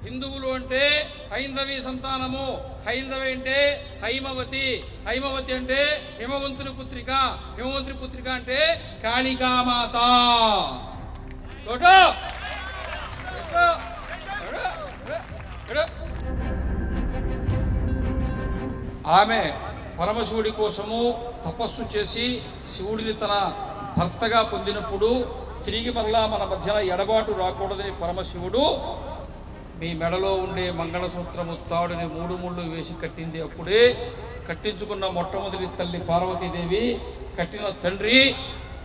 హిందువులు అంటే హైందవి సంతానము. హైందవి అంటే హైమవతి. హైమవతి అంటే హిమవంతుని పుత్రిక. హిమవంతుని పుత్రిక అంటే కాళికామాత. ఆమె పరమశివుడి కోసము తపస్సు చేసి శివుడిని తన భర్తగా పొందినప్పుడు తిరిగి మరలా మన మధ్యన ఎడబాటు రాకూడదని పరమశివుడు మీ మెడలో ఉండే మంగళసూత్రము తాడుని 3 ముళ్ళు వేసి కట్టింది. అప్పుడే కట్టించుకున్న మొట్టమొదటి తల్లి పార్వతీదేవి, కట్టిన తండ్రి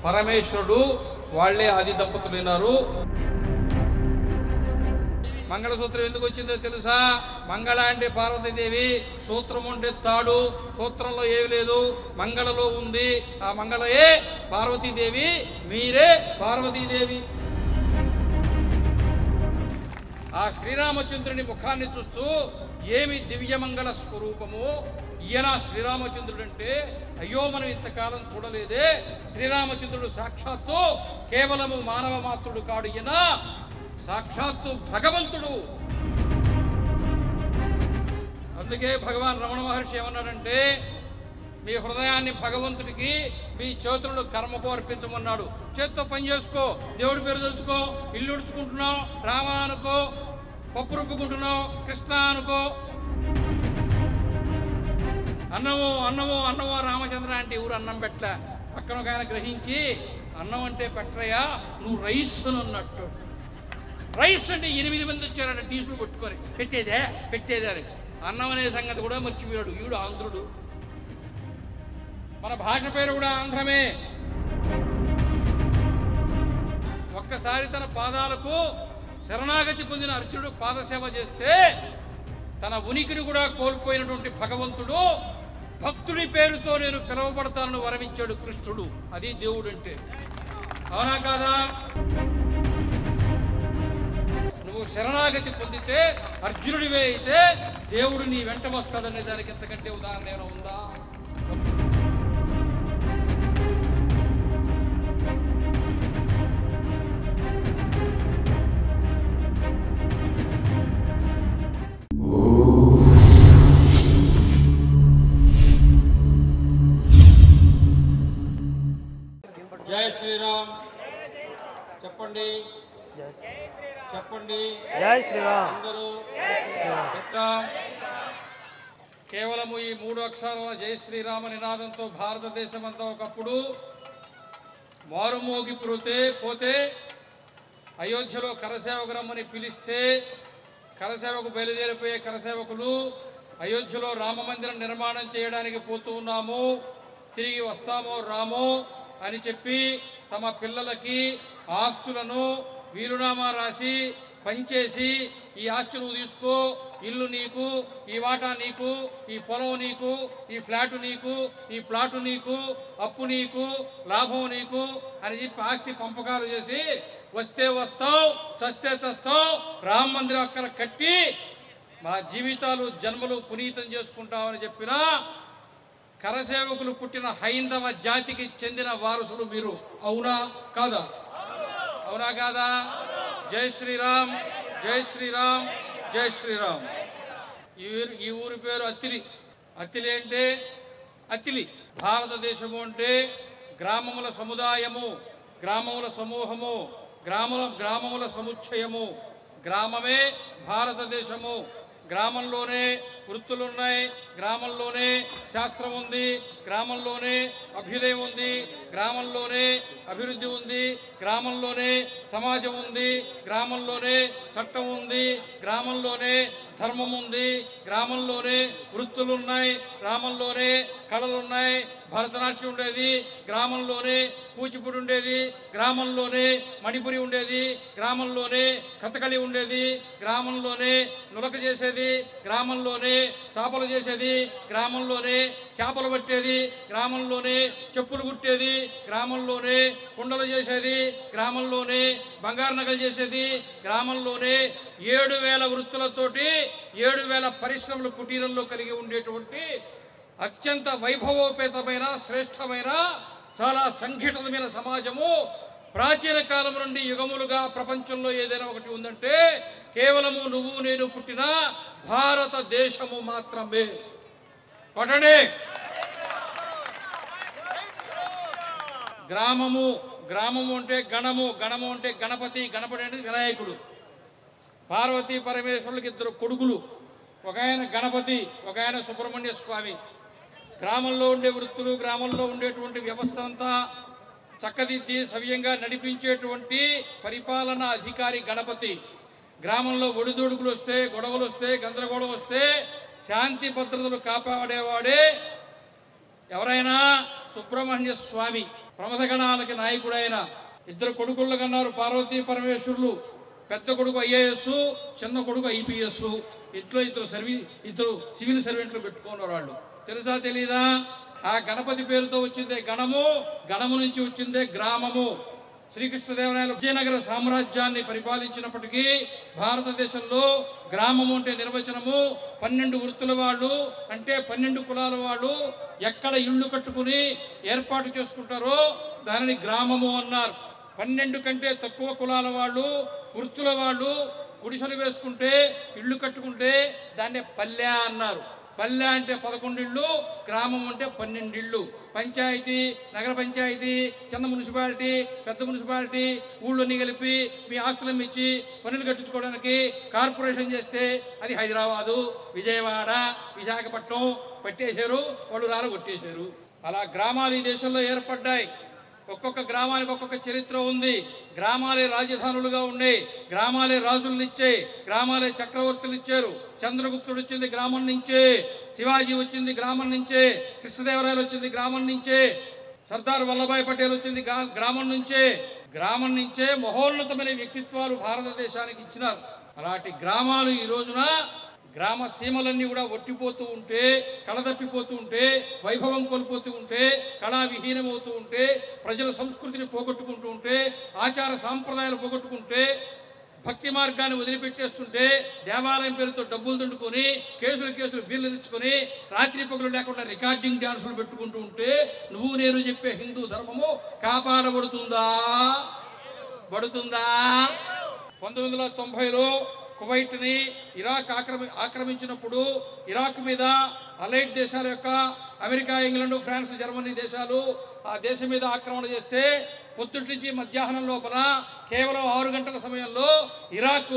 పరమేశ్వరుడు, వాళ్లే ఆది దంపతులైనారు. మంగళసూత్రం ఎందుకు వచ్చిందో తెలుసా? మంగళ అంటే పార్వతీదేవి, సూత్రం అంటే తాడు. సూత్రంలో ఏమి లేదు, మంగళలో ఉంది. ఆ మంగళయే పార్వతీదేవి, మీరే పార్వతీదేవి. ఆ శ్రీరామచంద్రుని ముఖాన్ని చూస్తూ ఏమి దివ్యమంగళ స్వరూపము. ఈయన శ్రీరామచంద్రుడు అంటే అయ్యో మనం ఇంతకాలం చూడలేదే. శ్రీరామచంద్రుడు సాక్షాత్తు కేవలము మానవ మాత్రుడు కాడు, ఈయన సాక్షాత్తు భగవంతుడు. అందుకే భగవాన్ రమణ మహర్షి ఏమన్నాడంటే, మీ హృదయాన్ని భగవంతుడికి మీ చేతులను కర్మకు అర్పించమన్నాడు. చేత్తో పని చేసుకో, దేవుడి పేరు తెలుసుకో, ఇల్లు ఉడుచుకుంటున్నావు రామ అనుకో, పప్పు రుబ్బుకుంటున్నావు కృష్ణ అనుకో. అన్నము అన్నము అన్నమో రామచంద్ర అంటే ఊరు అన్నం పెట్ట. పక్కన ఒక ఆయన గ్రహించి, అన్నం అంటే పెట్టరయ్యా, నువ్వు రైస్ అని అన్నట్టు. రైస్ అంటే 8 మంది వచ్చారంటే టీసులు పట్టుకొని పెట్టేదే అని. అన్నం అనే సంగతి కూడా మర్చిపోయాడు. ఈడు ఆంధ్రుడు. మన భాష పేరు కూడా ఆంధ్రమే. ఒక్కసారి తన పాదాలకు శరణాగతి పొందిన అర్జునుడు పాదసేవ చేస్తే తన ఉనికిని కూడా కోల్పోయినటువంటి భగవంతుడు భక్తుడి పేరుతో నేను పిలువబడతానని వరమించాడు కృష్ణుడు. అది దేవుడు అంటే. అవునా కాదా? నువ్వు శరణాగతి పొందితే అర్జునుడివే అయితే దేవుడు నీ వెంట వస్తాడనే దానికి ఎంతకంటే ఉదాహరణ ఏమైనా ఉందా? జై శ్రీరామ్ చెప్పండి, చెప్పండి. జై శ్రీరామ్. అందరూ కేవలము ఈ 3 అక్షరాల జై శ్రీరామ నినాదంతో భారతదేశం అంతా ఒకప్పుడు మారుమోగిపోతే అయోధ్యలో కరసేవకు రమ్మని పిలిస్తే కరసేవకు బయలుదేరిపోయే కరసేవకులు అయోధ్యలో రామమందిరం నిర్మాణం చేయడానికి పోతూ ఉన్నాము, తిరిగి వస్తామో రామో అని చెప్పి తమ పిల్లలకి ఆస్తులను వీలునామా రాసి పంచేసి, ఈ ఆస్తి నువ్వు తీసుకో, ఇల్లు నీకు, ఈ వాటా నీకు, ఈ పొలం నీకు, ఈ ఫ్లాటు నీకు, ఈ ప్లాటు నీకు, అప్పు నీకు, లాభం నీకు అని చెప్పి ఆస్తి పంపకాలు చేసి వస్తే వస్తావు, చస్తే చస్తావు, రామ మందిరం అక్కడ కట్టి మా జీవితాలు జన్మలు పునీతం చేసుకుంటామని చెప్పిన కరసేవకులు పుట్టిన హైందవ జాతికి చెందిన వారసులు మీరు. అవునా కాదా? అవునా కాదా? జై శ్రీరామ్, జై శ్రీరామ్, జై శ్రీరామ్. ఈ ఊరి పేరు అత్తిలి. అత్తిలి అంటే అత్తిలి. భారతదేశము అంటే గ్రామముల సముదాయము, గ్రామముల సమూహము, గ్రామముల సముచ్చయము. గ్రామమే భారతదేశము. గ్రామంలోనే వృత్తులున్నాయి, గ్రామంలోనే శాస్త్రం ఉంది, గ్రామంలోనే అభ్యుదయం ఉంది, గ్రామంలోనే అభివృద్ధి ఉంది, గ్రామంలోనే సమాజం ఉంది, గ్రామంలోనే చట్టం ఉంది, గ్రామంలోనే ధర్మం ఉంది, గ్రామంలోనే వృత్తులున్నాయి, గ్రామంలోనే కళలున్నాయి. భరతనాట్యం ఉండేది గ్రామంలోనే, కూచిపూడి ఉండేది గ్రామంలోనే, మణిపురి ఉండేది గ్రామంలోనే, కథకళి ఉండేది గ్రామంలోనే, నులక చేసేది గ్రామంలోనే, చేపలు చేసేది గ్రామంలోనే, చేపలు పట్టేది గ్రామంలోనే, చెప్పులు కుట్టేది గ్రామంలోనే, కుండలు చేసేది గ్రామంలోనే, బంగారు నగలు చేసేది గ్రామంలోనే. 7,000 వృత్తులతోటి 7,000 పరిశ్రమలు కుటీరంలో కలిగి ఉండేటువంటి అత్యంత వైభవోపేతమైన శ్రేష్టమైన చాలా సంఘటితమైన సమాజము ప్రాచీన కాలం నుండి యుగములుగా ప్రపంచంలో ఏదైనా ఒకటి ఉందంటే కేవలము నువ్వు నేను పుట్టిన భారతదేశము మాత్రమే. కొట్టండి. గ్రామము అంటే గణము, గణము అంటే గణపతి, గణపతి అంటే వినాయకుడు. పార్వతీ పరమేశ్వరులకు ఇద్దరు కొడుకులు, ఒక ఆయన గణపతి, ఒక ఆయన సుబ్రహ్మణ్య స్వామి. గ్రామంలో ఉండే వృత్తులు, గ్రామంలో ఉండేటువంటి వ్యవస్థ అంతా చక్కదిద్ది సవ్యంగా నడిపించేటువంటి పరిపాలనా అధికారి గణపతి. గ్రామంలో ఒడిదొడుకులు వస్తే, గొడవలు వస్తే, గందరగోళం వస్తే శాంతి భద్రతలు కాపాడేవాడే ఎవరైనా సుబ్రహ్మణ్య స్వామి. ప్రమథగణాలకి నాయకుడైన ఇద్దరు కొడుకులు కన్నారు పార్వతీ పరమేశ్వరులు. పెద్ద కొడుకు ఐఏఎస్, చిన్న కొడుకు ఐపీఎస్. ఇద్దరు సివిల్ సర్వెంట్లు పెట్టుకున్నారు వాళ్ళు. తెలుసా తెలీదా? ఆ గణపతి పేరుతో వచ్చిందే గణము, గణము నుంచి వచ్చిందే గ్రామము. శ్రీకృష్ణదేవరాయలు విజయనగర సామ్రాజ్యాన్ని పరిపాలించినప్పటికీ భారతదేశంలో గ్రామము అంటే నిర్వచనము 12 వృత్తుల వాళ్ళు, అంటే 12 కులాల వాళ్ళు ఎక్కడ ఇళ్ళు కట్టుకుని ఏర్పాటు చేసుకుంటారో దానిని గ్రామము అన్నారు. 12 కంటే తక్కువ కులాల వాళ్ళు, వృత్తుల వాళ్ళు గుడిసెలు వేసుకుంటే, ఇళ్ళు కట్టుకుంటే దాన్నే పల్లె అన్నారు. పల్లె అంటే 11 ఇళ్ళు, గ్రామం అంటే 12 ఇళ్ళు. పంచాయతీ, నగర పంచాయతీ, చిన్న మున్సిపాలిటీ, పెద్ద మున్సిపాలిటీ, ఊళ్ళోని కలిపి మీ ఆస్తులను ఇచ్చి పనులు కట్టించుకోవడానికి కార్పొరేషన్ చేస్తే అది హైదరాబాదు, విజయవాడ, విశాఖపట్నం పట్టేశారు, వాళ్ళు రాలగొట్టేశారు. అలా గ్రామాలు ఈ దేశంలో ఏర్పడ్డాయి. ఒక్కొక్క గ్రామానికి ఒక్కొక్క చరిత్ర ఉంది. గ్రామాలే రాజధానులుగా ఉన్నాయి, గ్రామాలే రాజులనిచ్చే, గ్రామాలే చక్రవర్తులు ఇచ్చారు. చంద్రగుప్తుడు వచ్చింది గ్రామం నుంచే, శివాజీ వచ్చింది గ్రామం నుంచే, కృష్ణదేవరాయలు వచ్చింది గ్రామం నుంచే, సర్దార్ వల్లభాయ్ పటేల్ వచ్చింది గ్రామం నుంచే. గ్రామం నుంచే మహోన్నతమైన వ్యక్తిత్వాలు భారతదేశానికి ఇచ్చినారు. అలాంటి గ్రామాలు ఈ రోజున గ్రామ సీమలన్నీ కూడా ఒట్టిపోతూ ఉంటే, కళదప్పిపోతూ ఉంటే, వైభవం కోల్పోతూ ఉంటే, కళా విహీనమవుతూ ఉంటే, ప్రజల సంస్కృతిని పోగొట్టుకుంటూ ఉంటే, ఆచార సాంప్రదాయాలు పోగొట్టుకుంటే, భక్తి మార్గాన్ని వదిలిపెట్టేస్తుంటే, దేవాలయం పేరుతో డబ్బులు దండుకొని కేసులు బిల్లు తెచ్చుకొని రాత్రి పగులు లేకుండా రికార్డింగ్ డ్యాన్సులు పెట్టుకుంటూ ఉంటే నువ్వు నేను చెప్పే హిందూ ధర్మము కాపాడబడుతుందా? 1990లో కువైట్ని ఇరాక్ ఆక్రమించినప్పుడు ఇరాక్ మీద అలైడ్ దేశాల యొక్క అమెరికా, ఇంగ్లాండ్, ఫ్రాన్స్, జర్మనీ దేశాలు ఆ దేశం మీద ఆక్రమణ చేస్తే పొద్దుటి నుంచి మధ్యాహ్నం లోపల కేవలం 6 గంటల సమయంలో ఇరాక్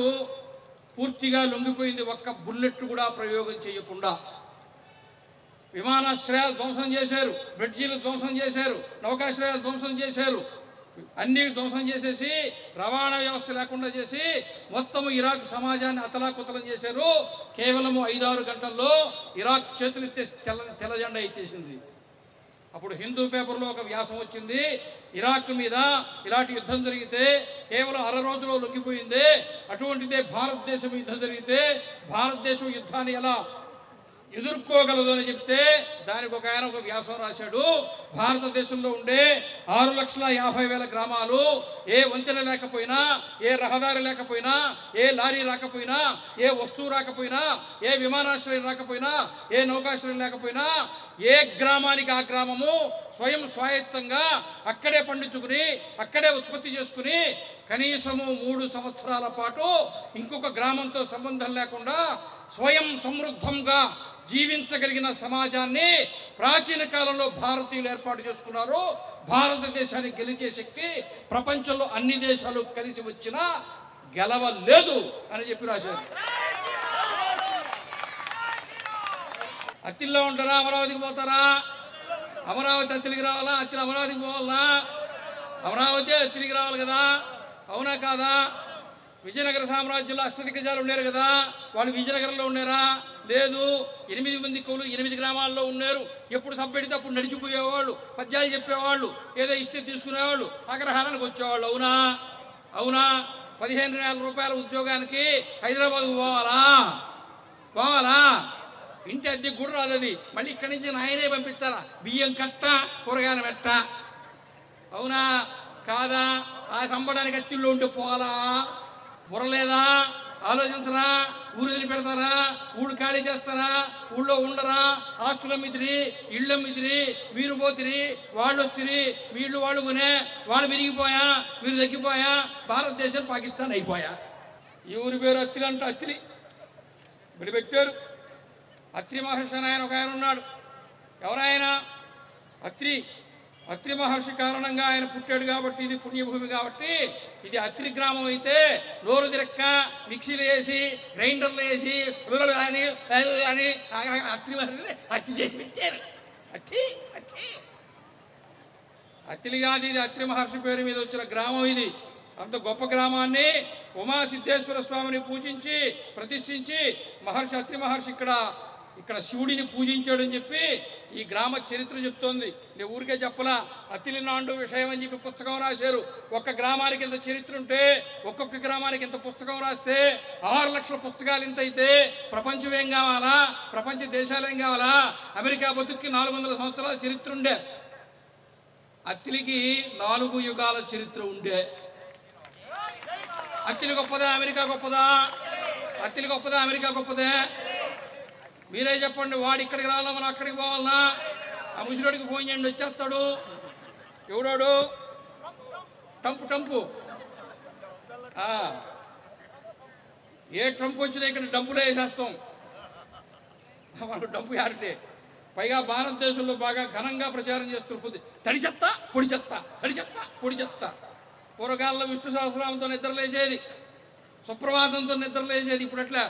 పూర్తిగా లొంగిపోయింది. ఒక్క బుల్లెట్ కూడా ప్రయోగం చేయకుండా. విమానాశ్రయాలు ధ్వంసం చేశారు, బ్రిడ్జీలు ధ్వంసం చేశారు, నౌకాశ్రయాలు ధ్వంసం చేశారు, అన్ని ధ్వంసం చేసేసి రవాణా వ్యవస్థ లేకుండా చేసి మొత్తము ఇరాక్ సమాజాన్ని అతలాకుతలం చేశారు. కేవలము 5-6 గంటల్లో ఇరాక్ చేతులు తెల్ల జెండా ఎత్తేసింది. అప్పుడు హిందూ పేపర్లో ఒక వ్యాసం వచ్చింది, ఇరాక్ మీద ఇలాంటి యుద్ధం జరిగితే కేవలం 6 రోజుల్లో లొంగిపోయింది, అటువంటిదే భారతదేశం యుద్ధం జరిగితే భారతదేశం యుద్ధాన్ని ఎలా ఎదుర్కోగలదు అని చెప్తే దానికి ఆయన ఒక వ్యాసం రాశాడు. భారతదేశంలో ఉండే 6,50,000 గ్రామాలు ఏ వంతెన లేకపోయినా, ఏ రహదారి లేకపోయినా, ఏ లారీ రాకపోయినా, ఏ వస్తువు రాకపోయినా, ఏ విమానాశ్రయం రాకపోయినా, ఏ నౌకాశ్రయం లేకపోయినా ఏ గ్రామానికి ఆ గ్రామము స్వయం స్వాయత్తంగా అక్కడే పండించుకుని, అక్కడే ఉత్పత్తి చేసుకుని కనీసము 3 సంవత్సరాల పాటు ఇంకొక గ్రామంతో సంబంధం లేకుండా స్వయం సమృద్ధంగా జీవించగలిగిన సమాజాన్ని ప్రాచీన కాలంలో భారతీయులు ఏర్పాటు చేసుకున్నారు. భారతదేశాన్ని గెలిచే శక్తి ప్రపంచంలో అన్ని దేశాలు కలిసి వచ్చినా గెలవలేదు అని చెప్పి రాశారు. అత్తిల్లో ఉంటారా, అమరావతికి పోతారా? అమరావతి అత్తిలికి రావాలా? అత్తిలి అమరావతికి పోవాలా? అమరావతి అత్తిలికి రావాలి కదా, అవునా కాదా? విజయనగర సామ్రాజ్యంలో అష్టదిగ్గజాలు ఉన్నారు కదా, వాళ్ళు విజయనగరంలో ఉన్నారా? లేదు. 8 మంది కవులు 8 గ్రామాల్లో ఉన్నారు. ఎప్పుడు సబ్బెడితే అప్పుడు నడిచిపోయేవాళ్ళు, పద్యాలు చెప్పేవాళ్ళు, ఏదో ఇస్తే తీసుకునేవాళ్ళు, అగ్రహారానికి వచ్చేవాళ్ళు. అవునా? 15,000 రూపాయల ఉద్యోగానికి హైదరాబాద్కు పోవాలా? ఇంటి అద్దెకి కూడా రాదు అది. మళ్ళీ ఇక్కడి నుంచి నాయనే పంపిస్తారా? బియ్యం కట్ట, కూరగాయల మెట్ట. అవునా కాదా? ఆ సంబడానికి అత్తిల్లో ఉంటే పోవాలా? బుర్రలేదా? ఆలోచించరా? ఊరు వదిలి పెడతారా? ఊళ్ళు ఖాళీ చేస్తారా? ఊళ్ళో ఉండరా? ఆస్తుల మిదిరి, ఇళ్ళ మిదిరి, మీరు పోతిరి, వాళ్ళు వస్తుంది, వీళ్ళు వాళ్ళు కొనే, వాళ్ళు విరిగిపోయా, మీరు తగ్గిపోయా, భారతదేశం పాకిస్తాన్ అయిపోయా. ఈ ఊరి పేరు అత్తిలి అంట. అత్తిలి విడిపెట్టారు. అత్రి మహర్షి అని ఆయన ఒక ఆయన ఉన్నాడు. ఎవరాయన? అత్రి. అత్రి మహర్షి కారణంగా ఆయన పుట్టాడు కాబట్టి ఇది పుణ్యభూమి కాబట్టి ఇది అత్రి గ్రామం అయితే నోరు తిరక్క మిక్సీలు వేసి గ్రైండర్లు వేసి అని అత్రి మహర్షిని హత్య చేసి పెట్టారు. అత్తిలి కాదు, ఇది అత్రి మహర్షి పేరు మీద వచ్చిన గ్రామం. ఇది అంత గొప్ప గ్రామాన్ని ఉమాసిద్ధేశ్వర స్వామిని పూజించి ప్రతిష్ఠించి అత్రి మహర్షి ఇక్కడ శివుడిని పూజించాడని చెప్పి ఈ గ్రామ చరిత్ర చెప్తోంది. నేను ఊరికే చెప్పలా, అత్తిలి నాండు విషయం అని చెప్పి పుస్తకం రాశారు. ఒక్క గ్రామానికి ఇంత చరిత్ర ఉంటే ఒక్కొక్క గ్రామానికి ఇంత పుస్తకం రాస్తే 6 లక్షల పుస్తకాలు ఇంత అయితే ప్రపంచం ఏం కావాలా? ప్రపంచ దేశాలు ఏం కావాలా? అమెరికా బతుక్కి 400 సంవత్సరాల చరిత్ర ఉండే, అత్తిలికి 4 యుగాల చరిత్ర ఉండే. అత్తిలి గొప్పదా అమెరికా గొప్పదా? అత్తిలి గొప్పదా అమెరికా గొప్పదే? మీరే చెప్పండి. వాడు ఇక్కడికి రావాలా మనం అక్కడికి పోవాలన్నా? ఆ ముసలిడికి ఫోన్ చేయండి, వచ్చేస్తాడు. ఎవడాడు? టంపు. ఏ ట్రంప్ వచ్చినా ఇక్కడ డబ్బులే వేసేస్తాం. మనకు డబ్బు యారంటే. పైగా భారతదేశంలో బాగా ఘనంగా ప్రచారం చేస్తున్న తడి చెత్త పొడి చెత్త, తడి చెత్త పొడి చెత్త. పూర్వకాలంలో విష్ణు సహస్రనామంతో నిద్రలేసేది, సుప్రభాతంతో నిద్రలేసేది. ఇప్పుడు అట్లా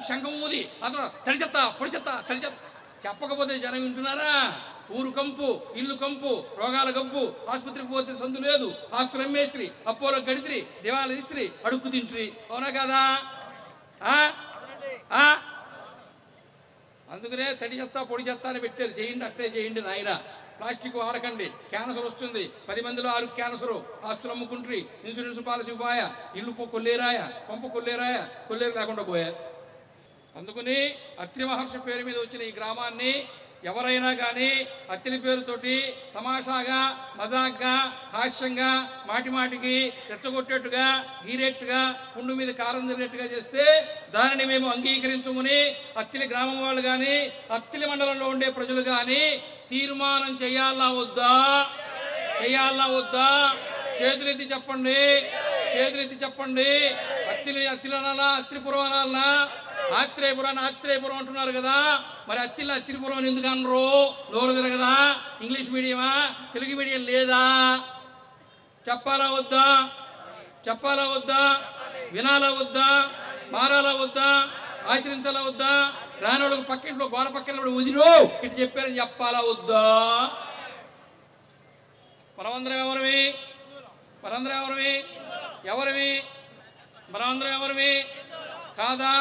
శంఖం ఊది అతను తడి చెత్త పొడి చెత్త తడి చెత్త చెప్పకపోతే జనం వింటున్నారా? ఊరు కంపు, ఇల్లు కంపు, రోగాల కంపు, ఆసుపత్రికి పోతే సందు లేదు, ఆస్తులు అమ్మేస్త్రి, అప్పోలో గడిత్రి, దివాళ ఇస్త్రి, అడుక్కు తింట్రి. అవునా కాదా? అందుకనే తడి చెత్త పొడి చెత్త అని పెట్టారు. చేయండి, అట్లే చేయండి నాయన. ప్లాస్టిక్ వాడకండి, క్యాన్సర్ వస్తుంది. 10 మందిలో 6 క్యాన్సరు. ఆస్తులు అమ్ముకుంట్రి, ఇన్సూరెన్స్ పాలసీ పోయా, ఇల్లు కొల్లేరాయ, పంప కొల్లేరాయ, కొల్లేరు లేకుండా పోయా. అందుకని అత్రి మహర్షి పేరు మీద వచ్చిన ఈ గ్రామాన్ని ఎవరైనా కానీ అత్తిలి పేరుతోటి తమాషాగా, మజాక్గా, హాస్యంగా, మాటికి రెచ్చగొట్టేట్టుగా, గీరేట్టుగా, పుండు మీద కారం జరిగేట్టుగా చేస్తే దానిని మేము అంగీకరించమని అత్తిలి గ్రామం వాళ్ళు కానీ అత్తిలి మండలంలో ఉండే ప్రజలు కానీ తీర్మానం చేయాలా వద్దా? చేతులెత్తి చెప్పండి. అత్తిలి అనాలా? అత్రిపురం అనాలనా? ఆత్రేయపురం అంటున్నారు కదా, మరి అత్తిపురం అని ఎందుకు అనరు? నోరు తిరగదా? ఇంగ్లీష్ మీడియమా? తెలుగు మీడియం లేదా? చెప్పాలా వద్దా? వినాలా వద్దా? మారాలా వద్దా? ఆచరించాలా వద్దా? రానోళ్ళకు పక్కింట్లో గోడ పక్కన వదిలో ఇటు చెప్పారని చెప్పాలా వద్దా? మనమందరం ఎవరివి? కాదా?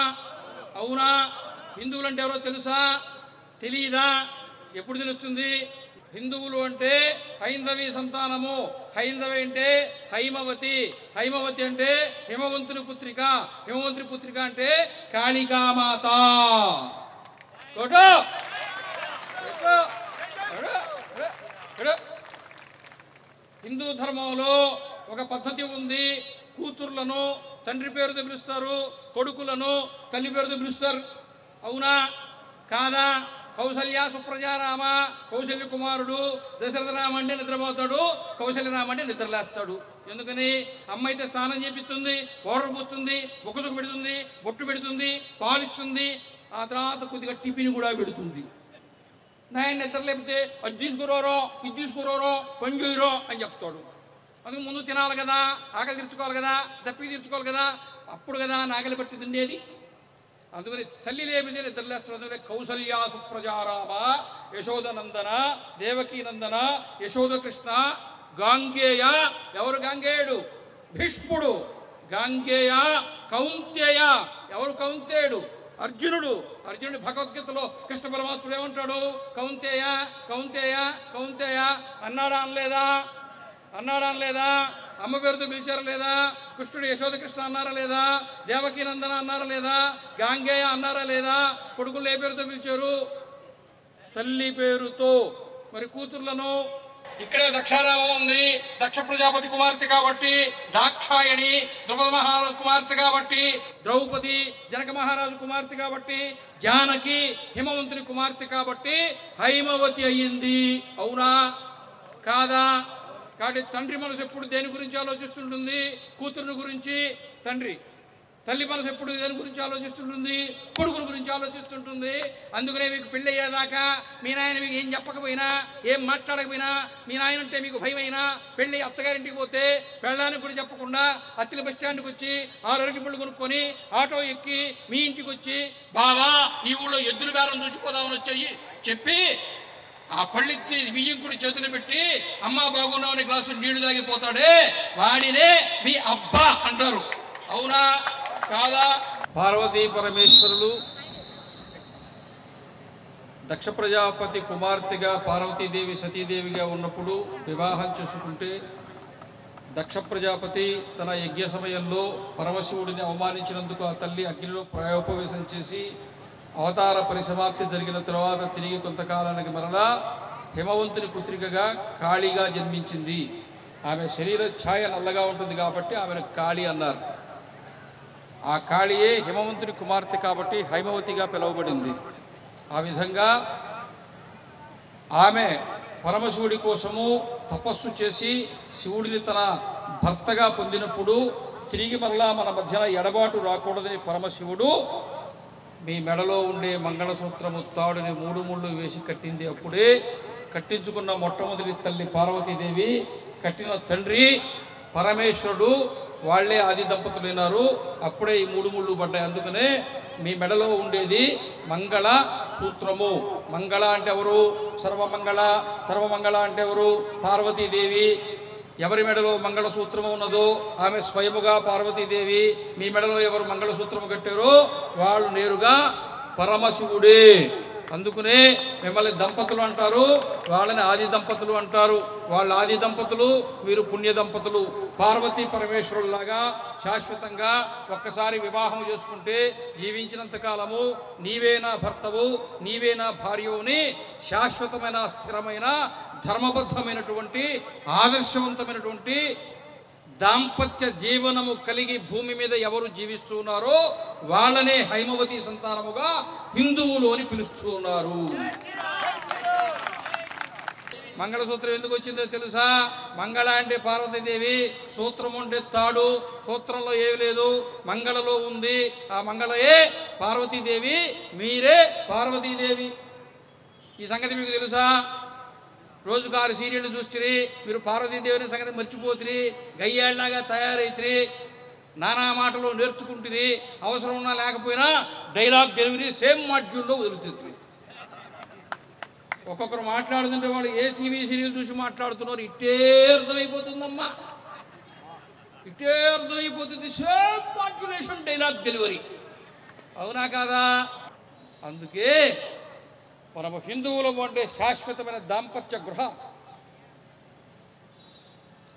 అవునా? హిందువులు అంటే ఎవరో తెలుసా? తెలీదా? ఎప్పుడు తెలుస్తుంది? హిందువులు అంటే హైందవీ సంతానము. హైందవి అంటే హైమవతి అంటే హిమవంతుని పుత్రిక అంటే కాళికామాత. హిందూ ధర్మంలో ఒక పద్ధతి ఉంది. కూతుర్లను తండ్రి పేరుతో పిలుస్తారు, కొడుకులను తల్లి పేరుతో పిలుస్తారు. అవునా కాదా? కౌసల్య సుప్రజారామ, కౌశల్య కుమారుడు దశరథ రామ అంటే నిద్రపోతాడు, కౌశల్య రామ అంటే నిద్రలేస్తాడు. ఎందుకని? అమ్మ అయితే స్నానం చేపిస్తుంది, పౌడర్ పూస్తుంది, బొక్కసుకు పెడుతుంది, బొట్టు పెడుతుంది, పాలిస్తుంది, ఆ తర్వాత కొద్దిగా టిఫిన్ కూడా పెడుతుంది. నాయన నిద్ర లేకపోతే అది తీసుకురారో, ఇది తీసుకురారో, పని చేయరో అని చెప్తాడు. అందుకు ముందు తినాలి కదా, ఆకలి తీర్చుకోవాలి కదా, దప్పి తీర్చుకోవాలి కదా, అప్పుడు కదా నాగలి పట్టి తిండేది. అందుకని తల్లి లేపితే నిద్రలేస్తారు. అందుకని కౌసల్య సుప్రజారామ, యశోదనందన, దేవకీనందన, యశోద కృష్ణ, గాంగేయ. ఎవరు గాంగేయుడు? భీష్ముడు. గాంగేయ కౌంతేయ. ఎవరు కౌంతేయుడు? అర్జునుడు. అర్జునుడు భగవద్గీతలో కృష్ణ పరమాత్ముడు ఏమంటాడు? కౌంతేయ అన్నాడా అనలేదా? అమ్మ పేరుతో పిలిచారా లేదా? కృష్ణుడు యశోద కృష్ణ అన్నారా లేదా? దేవకీనందన అన్నారా లేదా? గాంగేయ అన్నారా లేదా? కొడుకులు ఏ పేరుతో పిలిచారు? తల్లి పేరుతో. మరి కూతుర్లను ఇక్కడే దక్షారామం ఉంది. దక్ష ప్రజాపతి కుమార్తె కాబట్టి దాక్షాయణి, ద్రౌపద మహారాజు కుమార్తె కాబట్టి ద్రౌపది, జనక మహారాజు కుమార్తె కాబట్టి జానకి, హిమవంతుని కుమార్తె కాబట్టి హైమవతి అయ్యింది. అవునా కాదా? కాబట్టి తండ్రి మనసు ఎప్పుడు దేని గురించి ఆలోచిస్తుంటుంది? కూతురుని గురించి. తండ్రి తల్లి మనసు ఎప్పుడు దాని గురించి ఆలోచిస్తుంటుంది, కొడుకుల గురించి ఆలోచిస్తుంటుంది. అందుకనే మీకు పెళ్ళి అయ్యేదాకా మీ నాయన మీకు ఏం చెప్పకపోయినా, ఏం మాట్లాడకపోయినా, మీ నాయన అంటే మీకు భయమైనా, పెళ్ళి అత్తగారింటికి పోతే పెళ్ళానికి కూడా చెప్పకుండా అత్తిలి బస్ స్టాండ్కి వచ్చి 6 అరటి పళ్ళు కొనుక్కొని ఆటో ఎక్కి మీ ఇంటికి వచ్చి, బావా ఈ ఊళ్ళో ఎద్దుల బేరం చూసిపోదామని వచ్చాయి చెప్పి ఆ పళ్ళెత్తి బియ్యం కూడా చేతులు పెట్టి అమ్మా బాగున్నామని గ్లాసు నీళ్లు తాగిపోతాడే వాడినే మీ అబ్బా అంటారు. అవునా కాదా? పార్వతీ పరమేశ్వరులు దక్ష ప్రజాపతి కుమార్తెగా పార్వతీదేవి సతీదేవిగా ఉన్నప్పుడు వివాహం చేసుకుంటే, దక్ష ప్రజాపతి తన యజ్ఞ సమయంలో పరమశివుడిని అవమానించినందుకు ఆ తల్లి అగ్నిలో ప్రాయోపవేశం చేసి అవతార పరిసమాప్తి జరిగిన తర్వాత తిరిగి కొంతకాలానికి మరలా హిమవంతుని పుత్రికగా కాళీగా జన్మించింది. ఆమె శరీర ఛాయ నల్లగా ఉంటుంది కాబట్టి ఆమెను కాళీ అన్నారు. ఆ కాళీయే హిమవంతుని కుమార్తె కాబట్టి హైమవతిగా పిలువబడింది. ఆ విధంగా ఆమె పరమశివుడి కోసము తపస్సు చేసి శివుడిని తన భర్తగా పొందినప్పుడు తిరిగి మరలా మన మధ్యన ఎడబాటు రాకూడదని పరమశివుడు మీ మెడలో ఉండే మంగళసూత్రము తాడుని 3 ముళ్ళు వేసి కట్టింది. అప్పుడే కట్టించుకున్న మొట్టమొదటి తల్లి పార్వతీదేవి, కట్టిన తండ్రి పరమేశ్వరుడు వాళ్లే ఆది దంపతులైనారు. అప్పుడే ఈ 3 ముళ్ళు పడ్డాయి. అందుకనే మీ మెడలో ఉండేది మంగళ సూత్రము. మంగళ అంటే ఎవరు? సర్వమంగళ. సర్వమంగళ అంటే ఎవరు? పార్వతీదేవి. ఎవరి మెడలో మంగళసూత్రము ఉన్నదో ఆమె స్వయముగా పార్వతీదేవి. మీ మెడలో ఎవరు మంగళసూత్రము కట్టారో వాళ్ళు నేరుగా పరమశివుడే. అందుకనే మిమ్మల్ని దంపతులు అంటారు, వాళ్ళని ఆది దంపతులు అంటారు. వాళ్ళ ఆది దంపతులు, వీరు పుణ్య దంపతులు. పార్వతీ పరమేశ్వరులాగా శాశ్వతంగా ఒక్కసారి వివాహం చేసుకుంటే జీవించినంత కాలము నీవే నా భర్తవు, నీవే నా భార్యవుని శాశ్వతమైన స్థిరమైన ధర్మబద్ధమైనటువంటి ఆదర్శవంతమైనటువంటి దాంపత్య జీవనము కలిగి భూమి మీద ఎవరు జీవిస్తున్నారో వాళ్ళనే హైమవతి సంతానముగా హిందువులు అని పిలుస్తున్నారు. మంగళసూత్రం ఎందుకు వచ్చిందో తెలుసా? మంగళ అంటే పార్వతీదేవి, సూత్రం అంటే తాడు. సూత్రంలో ఏమి లేదు, మంగళలో ఉంది. ఆ మంగళయే పార్వతీదేవి, మీరే పార్వతీదేవి. ఈ సంగతి మీకు తెలుసా? రోజుకు 6 సీరియళ్ళు చూస్తే మీరు పార్వతీదేవిని సంగతి మర్చిపోతుంది, గయ్యాళ్ళలాగా తయారైతే నానా మాటలు నేర్చుకుంటుంది. అవసరం ఉన్నా లేకపోయినా డైలాగ్ డెలివరీ సేమ్ మాడ్యూల్లో వదులుతుంది. ఒక్కొక్కరు మాట్లాడుతుంటే వాళ్ళు ఏ టీవీ సీరియల్ చూసి మాట్లాడుతున్నారు ఇట్టే అర్థమైపోతుందమ్మా, ఇట్టే అర్థమైపోతుంది. Same modulation dialogue delivery. అవునా కాదా? అందుకే మనము హిందువులు ఉండే శాశ్వతమైన దాంపత్య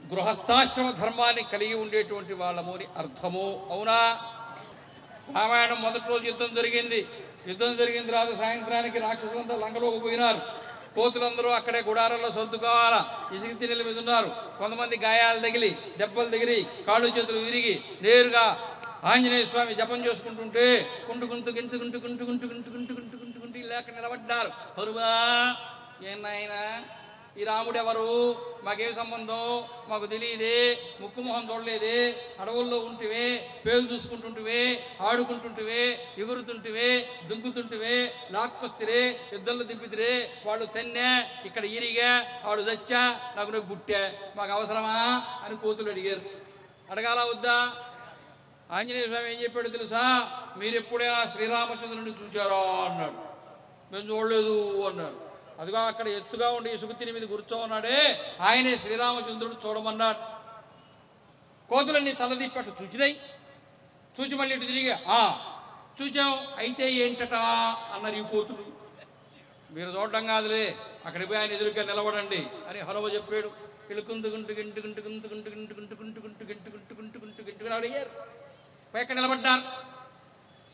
గృహస్థాశ్రమ ధర్మాన్ని కలిగి ఉండేటువంటి వాళ్ళము అని అర్థము. అవునా? రామాయణం మొదటి రోజు యుద్ధం జరిగింది. తర్వాత సాయంత్రానికి రాక్షసులంతా లంకలోకి పోయినారు. కోతులందరూ అక్కడే గుడారాల్లో సర్దుకోవాలా, ఇసుక తిన్నెల మీద ఉన్నారు. కొంతమంది గాయాలు తగిలి, దెబ్బలు తగిలి, కాళ్ళు చేతులు విరిగి నేరుగా ఆంజనేయ స్వామి జపం చేసుకుంటుంటే కుంటుకుంటూ లేక నిలబడ్డారు. హనుమా, ఏనాయనా ఈ రాముడు ఎవరు? మాకేం సంబంధం? మాకు తెలియదే, ముక్కు మొహం చూడలేదే, అడవుల్లో ఉంటివే, పేరు చూసుకుంటుంటివే, ఆడుకుంటుంటివే, ఎగురుతుంటివే, దుంకుతుంటివే, లాక్కొస్తిరే, యుద్ధంలో దింపితిరే, వాళ్ళు తన్నే, ఇక్కడ ఇరిగా, వాడు చచ్చా, నాకు నువ్వు బుట్టా, మాకు అవసరమా అని కోతులు అడిగారు. అడగాల వద్దా? ఆంజనేయ స్వామి ఏం చెప్పాడు తెలుసా? మీరు ఎప్పుడైనా శ్రీరామచంద్రుడిని చూచారా అన్నాడు. మేము చూడలేదు అన్నాడు. అదిగా అక్కడ ఎత్తుగా ఉండి ఇసుగుతిని మీద కూర్చోమన్నాడే ఆయనే శ్రీరామచంద్రుడు చూడమన్నాడు. కోతులన్నీ తలదిప్పట్టు చూచినాయి. చూచి మళ్ళీ ఇటు తిరిగా చూచాం, అయితే ఏంటట అన్నారు ఈ కోతులు. మీరు చూడడం కాదులే, అక్కడికి పోయి ఆయన ఎదురుగా నిలబడండి అని హనుమ చెప్పాడు. అడిగారు. పైకి నిలబడ్డారు.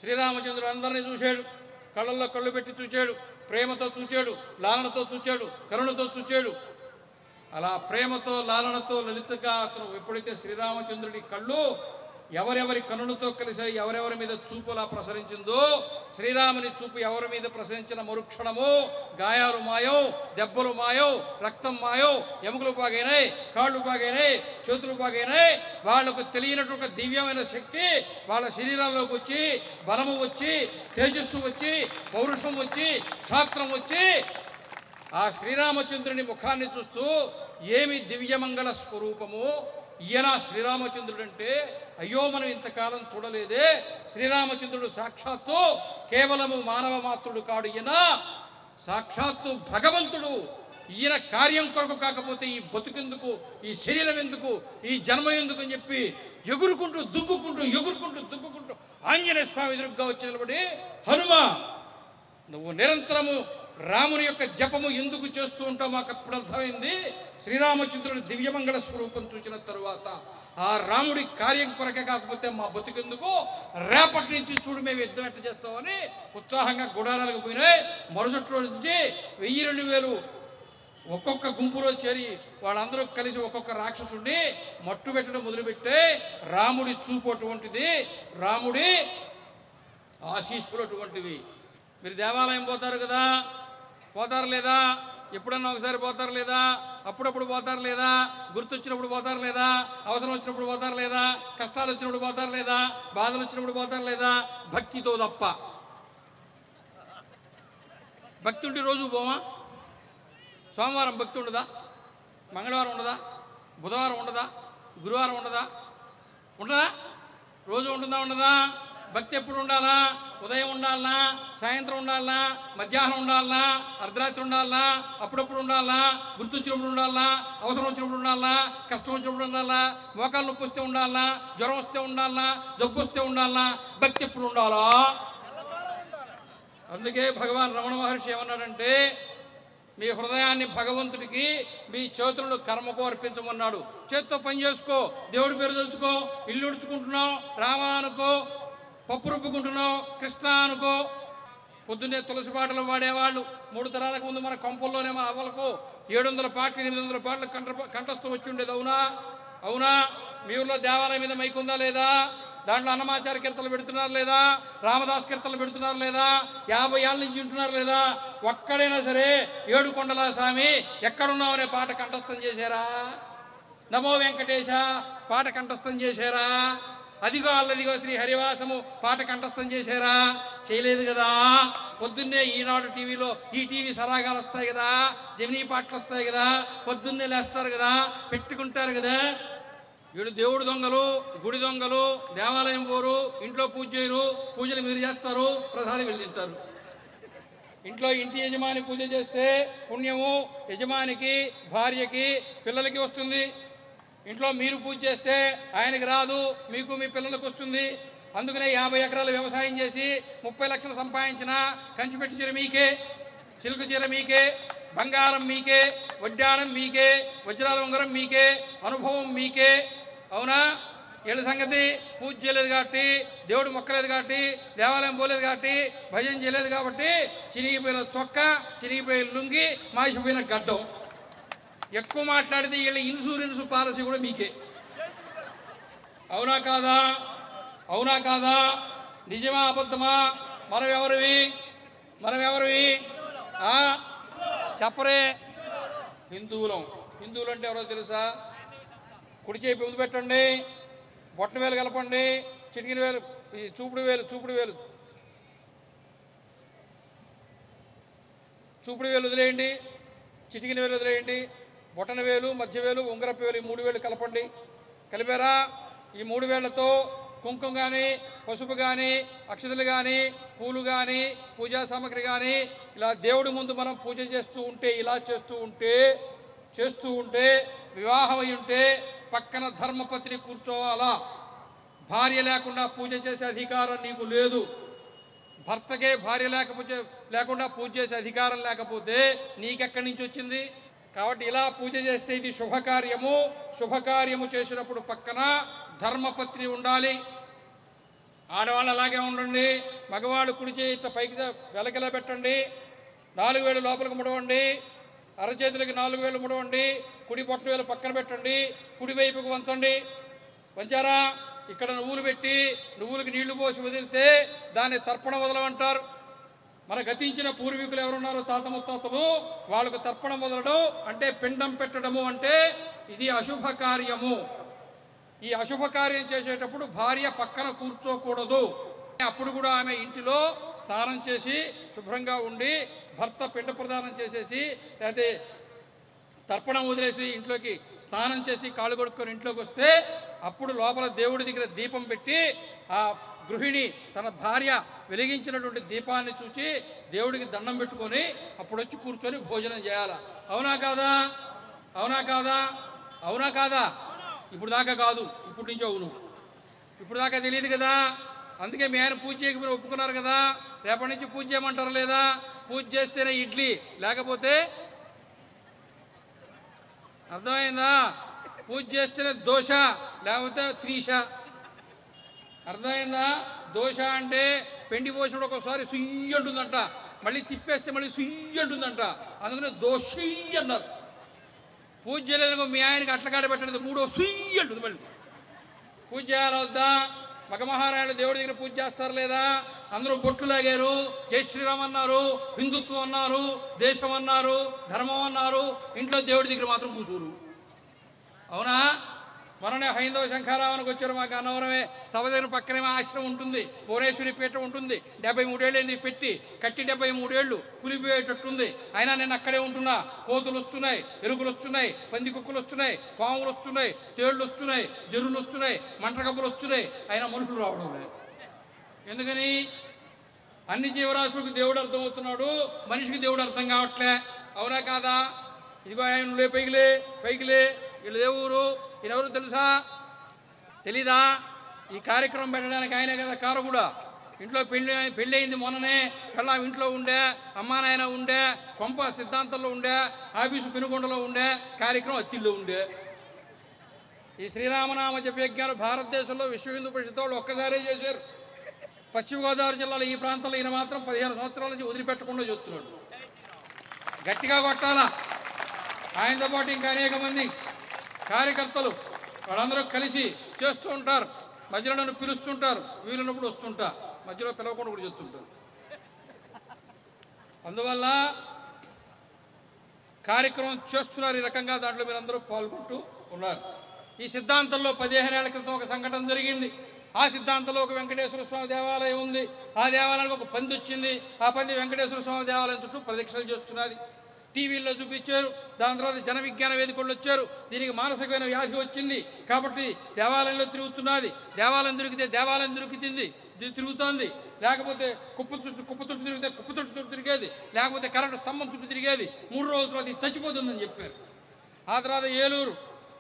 శ్రీరామచంద్రుడు అందరినీ చూశాడు. కళ్ళల్లో కళ్ళు పెట్టి చూచాడు, ప్రేమతో చూచాడు, లాలనతో చూచాడు, కరుణతో చూచాడు. అలా ప్రేమతో లాలనతో లలితగా అతను ఎప్పుడైతే శ్రీరామచంద్రుడి కళ్ళు ఎవరెవరి కనులతో కలిసి ఎవరెవరి మీద చూపులా ప్రసరించిందో శ్రీరాముని చూపు ఎవరి మీద ప్రసరించిన మరుక్షణము గాయాలు మాయం, దెబ్బలు మాయం, రక్తం మాయం, ఎముకలు బాగైనాయి, కాళ్ళు బాగైనాయి, చేతులు బాగైనాయి. వాళ్లకు తెలియనటువంటి దివ్యమైన శక్తి వాళ్ళ శరీరాల్లోకి వచ్చి, బలము వచ్చి, తేజస్సు వచ్చి, పౌరుషం వచ్చి, క్షాత్రం వచ్చి ఆ శ్రీరామచంద్రుని ముఖాన్ని చూస్తూ ఏమి దివ్యమంగళ స్వరూపము, ఈయన శ్రీరామచంద్రుడు అంటే అయ్యో మనం ఇంతకాలం చూడలేదే, శ్రీరామచంద్రుడు సాక్షాత్తు కేవలము మానవ మాత్రుడు కాడు, ఈయన సాక్షాత్తు భగవంతుడు. ఈయన కార్యం కొరకు కాకపోతే ఈ బతుకెందుకు, ఈ శరీరం ఎందుకు, ఈ జన్మ ఎందుకు అని చెప్పి ఎగురుకుంటూ దుగ్గుకుంటూ ఆంజనేయ స్వామి ఎదురుగా వచ్చి నిలబడి, హనుమ నువ్వు నిరంతరము రాముని యొక్క జపము ఎందుకు చేస్తూ ఉంటావు మాకు అప్పుడు అర్థమైంది. శ్రీరామచంద్రుని దివ్యమంగళ స్వరూపం చూసిన తరువాత ఆ రాముడి కార్యం కొరకే కాకపోతే మా బతుకెందుకు, రేపటి నుంచి చూడు మేము యుద్ధం ఎట్ట చేస్తామని ఉత్సాహంగా గుడారాలకు పోయినాయి. మరుసటి రోజు నుంచి 1000-2000 ఒక్కొక్క గుంపులో చేరి వాళ్ళందరూ కలిసి ఒక్కొక్క రాక్షసుడిని మట్టు పెట్టడం మొదలుపెట్టే. రాముడి చూపు అటువంటిది, రాముడి ఆశీస్సులు అటువంటివి. మీరు దేవాలయం పోతారు కదా, పోతారు లేదా? ఎప్పుడన్నా ఒకసారి పోతారు లేదా? అప్పుడప్పుడు పోతారు లేదా? గుర్తొచ్చినప్పుడు పోతారు లేదా? అవసరం వచ్చినప్పుడు పోతారు లేదా? కష్టాలు వచ్చినప్పుడు పోతారు లేదా? బాధలు వచ్చినప్పుడు పోతారు లేదా? భక్తితో తప్ప. భక్తి ఉంటే రోజు పోమా? సోమవారం భక్తి ఉండదా? మంగళవారం ఉండదా? బుధవారం ఉండదా? గురువారం ఉండదా? రోజు ఉండదా? భక్తి ఎప్పుడు ఉండాలా? ఉదయం ఉండాలనా? సాయంత్రం ఉండాలనా? మధ్యాహ్నం ఉండాలనా? అర్ధరాత్రి ఉండాలనా? అప్పుడప్పుడు ఉండాలనా? గుర్తొచ్చినప్పుడు ఉండాలనా? అవసరం వచ్చినప్పుడు ఉండాలనా? కష్టం వచ్చినప్పుడు ఉండాలా? మోకాలు నొప్పి వస్తే ఉండాలనా? జ్వరం వస్తే ఉండాలనా? జబ్బు వస్తే ఉండాలనా? భక్తి ఎప్పుడు ఉండాలా? అందుకే భగవాన్ రమణ మహర్షి ఏమన్నాడంటే, మీ హృదయాన్ని భగవంతుడికి మీ చేతులను కర్మకు అర్పించమన్నాడు. చేత్తో పని చేసుకో, దేవుడి పేరు తెలుసుకో, ఇల్లు ఉడుచుకుంటున్నావు, రామా అనుకో, పప్పు రుబ్బుకుంటున్నావు, కృష్ణ అనుకో. పొద్దున్నే తులసి పాటలు పాడేవాళ్ళు 3 తరాలకు ముందు మన కొంపల్లోనే మన అవ్వలకు 700 పాటలు 800 పాటలు కంఠస్థం వచ్చి ఉండేది. అవునా? మీ ఊళ్ళో దేవాలయం మీద మైక్ ఉందా లేదా? దాంట్లో అన్నమాచార్య కీర్తనలు పెడుతున్నారు లేదా? రామదాస్ కీర్తనలు పెడుతున్నారు లేదా? 50 ఏళ్ళ నుంచి ఉంటున్నారు లేదా? ఒక్కడైనా సరే ఏడుకొండల స్వామి ఎక్కడున్నావనే పాట కంఠస్థం చేశారా? నమో వెంకటేశ పాట కంఠస్థం చేశారా? అదిగో అల్లదిగో శ్రీ హరివాసము పాట కంఠస్థం చేశారా? చేయలేదు కదా. పొద్దున్నే ఈనాడు టీవీలో ఈటీవీ సరాగాలు వస్తాయి కదా, జమినీ పాటలు వస్తాయి కదా, పొద్దున్నే లేస్తారు కదా, పెట్టుకుంటారు కదా. వీడు దేవుడు దొంగలు, గుడి దొంగలు, దేవాలయం పోరు, ఇంట్లో పూజ చేయరు, పూజలు మీరు చేస్తారు, ప్రసాదం వీళ్ళు తింటారు. ఇంట్లో ఇంటి యజమాని పూజ చేస్తే పుణ్యము యజమానికి, భార్యకి, పిల్లలకి వస్తుంది. ఇంట్లో మీరు పూజ చేస్తే ఆయనకి రాదు, మీకు మీ పిల్లలకు వస్తుంది. అందుకనే 50 ఎకరాలు వ్యవసాయం చేసి 30 లక్షలు సంపాదించిన కంచిపెట్టి చీర మీకే, చిలుకు చీర మీకే, బంగారం మీకే, వడ్డాణం మీకే, వజ్రాల ఉంగరం మీకే, అనుభవం మీకే. అవునా? వీళ్ళ సంగతి పూజ చేయలేదు కాబట్టి, దేవుడు మొక్కలేదు కాబట్టి, దేవాలయం పోలేదు కాబట్టి, భజన చేయలేదు కాబట్టి చినిగిపోయిన చొక్క, చినిగిపోయిన లుంగి, మాసిపోయిన గడ్డం. ఎక్కువ మాట్లాడితే వీళ్ళ ఇన్సూరెన్స్ పాలసీ కూడా మీకే. అవునా కాదా? నిజమా అబద్ధమా? మనం ఎవరివి? చెప్పరే. హిందువులు అంటే ఎవరో తెలుసా? కుడి చేయి ముందు పెట్టండి, బొట్టన వేలు కలపండి, చిటికిన వేలు, చూపుడు వేలు వదిలేయండి, చిటికిన వేలు వదిలేయండి, బొట్టన వేలు, మధ్య వేలు, ఉంగరపు వేలు, ఈ 3 వేలు కలపండి. కలిపారా? ఈ 3 వేళ్లతో కుంకుమ కానీ, పసుపు కానీ, అక్షతలు కానీ, పూలు కానీ, పూజా సామాగ్రి కానీ ఇలా దేవుడి ముందు మనం పూజ చేస్తూ ఉంటే, ఇలా చేస్తూ ఉంటే వివాహం అయి ఉంటే పక్కన ధర్మపత్ని కూర్చోవాలా. భార్య లేకుండా పూజ చేసే అధికారం నీకు లేదు. భర్తకే భార్య లేకుండా పూజ చేసే అధికారం లేకపోతే నీకెక్కడి నుంచి వచ్చింది? కాబట్టి ఇలా పూజ చేస్తే ఇది శుభకార్యము చేసినప్పుడు పక్కన ధర్మపత్ని ఉండాలి. ఆడవాళ్ళు అలాగే ఉండండి. మగవాళ్ళు కుడి చేయి పైకి వెలకిలా పెట్టండి, 4 వేలు లోపలికి ముడవండి, అరచేతులకి 4 వేలు ముడవండి, కుడి బొట్ట వేలు పక్కన పెట్టండి, కుడి వైపుకు వంచండి. వంచారా? ఇక్కడ నువ్వులు పెట్టి నువ్వులకి నీళ్లు పోసి వదిలితే దాన్ని తర్పణ వదలమంటారు. మన గతించిన పూర్వీకులు ఎవరున్నారో తాత ముత్తాతలు, వాళ్ళకు తర్పణం వదలడం అంటే పిండం పెట్టడము అంటే ఇది అశుభ కార్యము. ఈ అశుభ కార్యం చేసేటప్పుడు భార్య పక్కన కూర్చోకూడదు. అప్పుడు కూడా ఆమె ఇంటిలో స్నానం చేసి శుభ్రంగా ఉండి భర్త పిండ ప్రదానం చేసేసి లేకపోతే తర్పణం వదిలేసి ఇంట్లోకి స్నానం చేసి కాళ్ళు కొడుక్కొని ఇంట్లోకి వస్తే అప్పుడు లోపల దేవుడి దగ్గర దీపం పెట్టి ఆ గృహిణి తన భార్య వెలిగించినటువంటి దీపాన్ని చూసి దేవుడికి దండం పెట్టుకొని అప్పుడు వచ్చి కూర్చొని భోజనం చేయాలి. అవునా కాదా? అవునా కాదా? అవునా కాదా? ఇప్పుడు దాకా కాదు, ఇప్పుడు నుంచి అవును. ఇప్పుడు దాకా తెలియదు కదా. అందుకే మీ ఆయన పూజ చేయకపోయినా ఒప్పుకున్నారు కదా. రేపటి నుంచి పూజ చేయమంటారు లేదా? పూజ చేస్తేనే ఇడ్లీ, లేకపోతే అర్థమైందా? పూజ చేస్తేనే దోశ, లేకపోతే త్రీష. అర్థమైందా? దోశ అంటే పెండి పోసినప్పుడు ఒకసారి సుయ్యి అంటుందంట, మళ్ళీ తిప్పేస్తే మళ్ళీ సుయ్యి అంటుందంట, అందుకనే దోషి అన్నారు. పూజ చేయలేదు మీ ఆయనకి అట్లకాడ పెట్టలేదు, మూడో సుయ్యి అంటుంది. మళ్ళీ పూజ చేయాలి వద్దా? మగమహారాయుడు దేవుడి దగ్గర పూజ చేస్తారు లేదా? అందరూ బొట్లు లాగారు, జై శ్రీరామ్ అన్నారు, హిందుత్వం అన్నారు, దేశం అన్నారు, ధర్మం అన్నారు. ఇంట్లో దేవుడి దగ్గర మాత్రం కూర్చోరు. అవునా? మొన్ననే హైందవ శంఖారావానికి వచ్చారు. మాకు అన్నవరమే సభ దగ్గర పక్కనే ఆశ్రమం ఉంటుంది, భువనేశ్వరి పీఠం ఉంటుంది. 73 ఏళ్ళు పెట్టి కట్టి 73 ఏళ్ళు కూలిపోయేటట్టుంది. అయినా నేను అక్కడే ఉంటున్నా. కోతులు వస్తున్నాయి, ఎరుకులు వస్తున్నాయి, పంది కుక్కలు వస్తున్నాయి, పాములు వస్తున్నాయి, తేళ్లు వస్తున్నాయి, జరువులు వస్తున్నాయి, మంటకబ్బులు వస్తున్నాయి. అయినా మనుషులు రావడం లేదు. ఎందుకని? అన్ని జీవరాశులకు దేవుడు అర్థమవుతున్నాడు, మనిషికి దేవుడు అర్థం కావట్లే. అవునా కాదా? ఇదిగో ఆయన పైకిలే పైకిలే. వీళ్ళు ఏ ఊరు? ఈయనెవరు తెలుసా? తెలీదా? ఈ కార్యక్రమం పెట్టడానికి ఆయనే కదా కారకుడా. ఇంట్లో పెళ్ళి అయింది మొన్ననే. పెళ్ళాం ఇంట్లో ఉండే, అమ్మా నాయన ఉండే, కొంప సిద్ధాంతంలో ఉండే, ఆఫీసు పెనుగొండలో ఉండే, కార్యక్రమం అత్తిల్లో ఉండే. ఈ శ్రీరామనామ జపయజ్ఞాలు భారతదేశంలో విశ్వ హిందూ పరిషత్ వాళ్ళు ఒక్కసారే చేశారు. పశ్చిమ గోదావరి జిల్లాలో ఈ ప్రాంతంలో ఈయన మాత్రం 15 సంవత్సరాల నుంచి వదిలిపెట్టకుండా చూస్తున్నాడు. గట్టిగా కొట్టాలా. ఆయనతో పాటు ఇంకా అనేక మంది కార్యకర్తలు వాళ్ళందరూ కలిసి చేస్తూ ఉంటారు. మధ్యలో నన్ను పిలుస్తుంటారు, వీలున్నప్పుడు వస్తుంటా, మధ్యలో పిలవకుండా కూడా చేస్తుంటారు. అందువల్ల కార్యక్రమం చేస్తున్నారు ఈ రకంగా. దాంట్లో మీరందరూ పాల్గొంటూ ఉన్నారు. ఈ సిద్ధాంతంలో 15 ఏళ్ల క్రితం ఒక సంఘటన జరిగింది. ఆ సిద్ధాంతంలో ఒక వెంకటేశ్వర స్వామి దేవాలయం ఉంది. ఆ దేవాలయానికి ఒక పంది వచ్చింది. ఆ పంది వెంకటేశ్వర స్వామి దేవాలయం చుట్టూ ప్రదక్షిణలు చేస్తున్నది. టీవీల్లో చూపించారు. దాని తర్వాత జన విజ్ఞాన వేదికలు వచ్చారు. దీనికి మానసికమైన వ్యాధి వచ్చింది కాబట్టి దేవాలయంలో తిరుగుతున్నది. దేవాలయం దొరికింది తిరుగుతోంది. లేకపోతే కుప్ప చుట్టూ తిరిగితే కుప్ప చుట్టూ తిరిగేది, లేకపోతే కరెంటు స్తంభం చుట్టూ తిరిగేది. 3 రోజుల తర్వాత ఇది చచ్చిపోతుందని చెప్పారు. ఆ తర్వాత ఏలూరు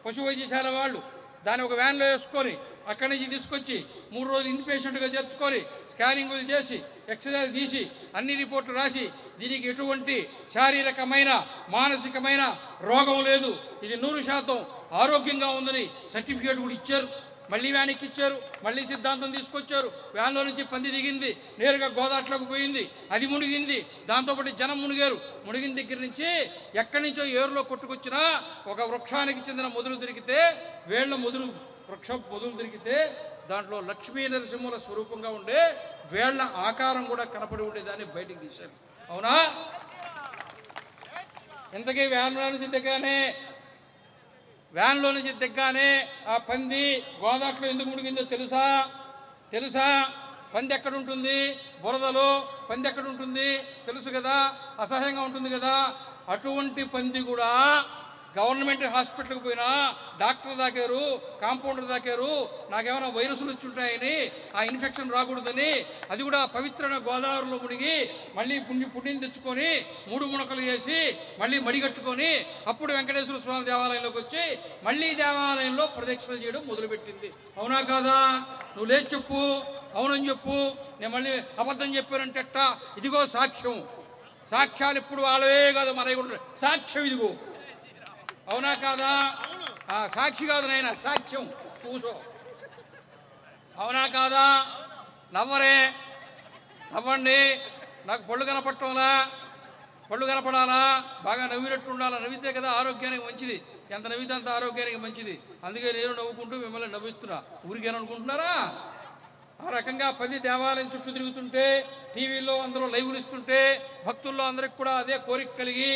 పశు వైద్యశాల వాళ్ళు దాన్ని ఒక వ్యాన్లో వేసుకొని అక్కడి నుంచి తీసుకొచ్చి 3 రోజులు ఇన్పేషెంట్గా చేర్చుకొని స్కానింగ్లు చేసి ఎక్స్రేలు తీసి అన్ని రిపోర్ట్లు రాసి దీనికి ఎటువంటి శారీరకమైన మానసికమైన రోగం లేదు, ఇది 100% ఆరోగ్యంగా ఉందని సర్టిఫికేట్ కూడా ఇచ్చారు. మళ్ళీ వ్యాన్కి ఇచ్చారు. మళ్ళీ సిద్ధాంతం తీసుకొచ్చారు. వ్యాన్లో నుంచి పంది దిగింది, నేరుగా గోదాట్లోకి పోయింది, అది మునిగింది. దాంతోపాటు జనం మునిగారు. మునిగిన దగ్గర నుంచి ఎక్కడి నుంచో ఏరులో కొట్టుకొచ్చినా ఒక వృక్షానికి చెందిన మొదలు దొరికితే, వృక్షం మొదలు దొరికితే దాంట్లో లక్ష్మీ నరసింహుల స్వరూపంగా ఉండే వేళ్ల ఆకారం కూడా కనపడి ఉండేదాన్ని బయటికి తీశారు. అవునా? ఇంతకీ వ్యాన్లో నుంచి దిగ్గానే ఆ పంది గోదాట్లో ఎందుకు మునిగిందో తెలుసా? పంది ఎక్కడ ఉంటుంది? బురదలో. పంది ఎక్కడ ఉంటుంది తెలుసు కదా, అసహ్యంగా ఉంటుంది కదా. అటువంటి పంది కూడా గవర్నమెంట్ హాస్పిటల్కి పోయినా డాక్టర్ దాకారు, కాంపౌండర్ దాకారు, నాకేమైనా వైరస్లు వచ్చి ఉంటాయని, ఆ ఇన్ఫెక్షన్ రాకూడదని, అది కూడా పవిత్రమైన గోదావరిలో మునిగి మళ్ళీ పుణ్యం తెచ్చుకొని 3 మునకలు వేసి మళ్ళీ మడిగట్టుకొని అప్పుడు వెంకటేశ్వర స్వామి దేవాలయంలోకి వచ్చి మళ్ళీ దేవాలయంలో ప్రదక్షిణ చేయడం మొదలుపెట్టింది. అవునా కాదా? నువ్వు లేచి చెప్పు, అవునని చెప్పు. నేను మళ్ళీ అబద్ధం చెప్పానంటే ఎట్టా? ఇదిగో సాక్ష్యం. సాక్ష్యాలు ఇప్పుడు వాళ్ళవే కాదు, మనవి కూడా సాక్ష్యం ఇదిగో. అవునా కాదా? సాక్షి కాదు నాయన, సాక్ష్యం. కూసో. అవునా కాదా? నవ్వండి. నాకు పళ్ళు కనపడటంలా? పళ్ళు కనపడాలా? బాగా నవ్వినట్టు ఉండాలా? నవ్వితే కదా ఆరోగ్యానికి మంచిది. ఎంత నవ్వితే అంత ఆరోగ్యానికి మంచిది. అందుకే నేను నవ్వుకుంటూ మిమ్మల్ని నవ్విస్తున్నా. ఊరికేననుకుంటున్నారా? ఆ రకంగా 10 దేవాలయం చుట్టూ తిరుగుతుంటే, టీవీలో అందరూ లైవ్లు ఇస్తుంటే, భక్తుల్లో అందరికి కూడా అదే కోరిక కలిగి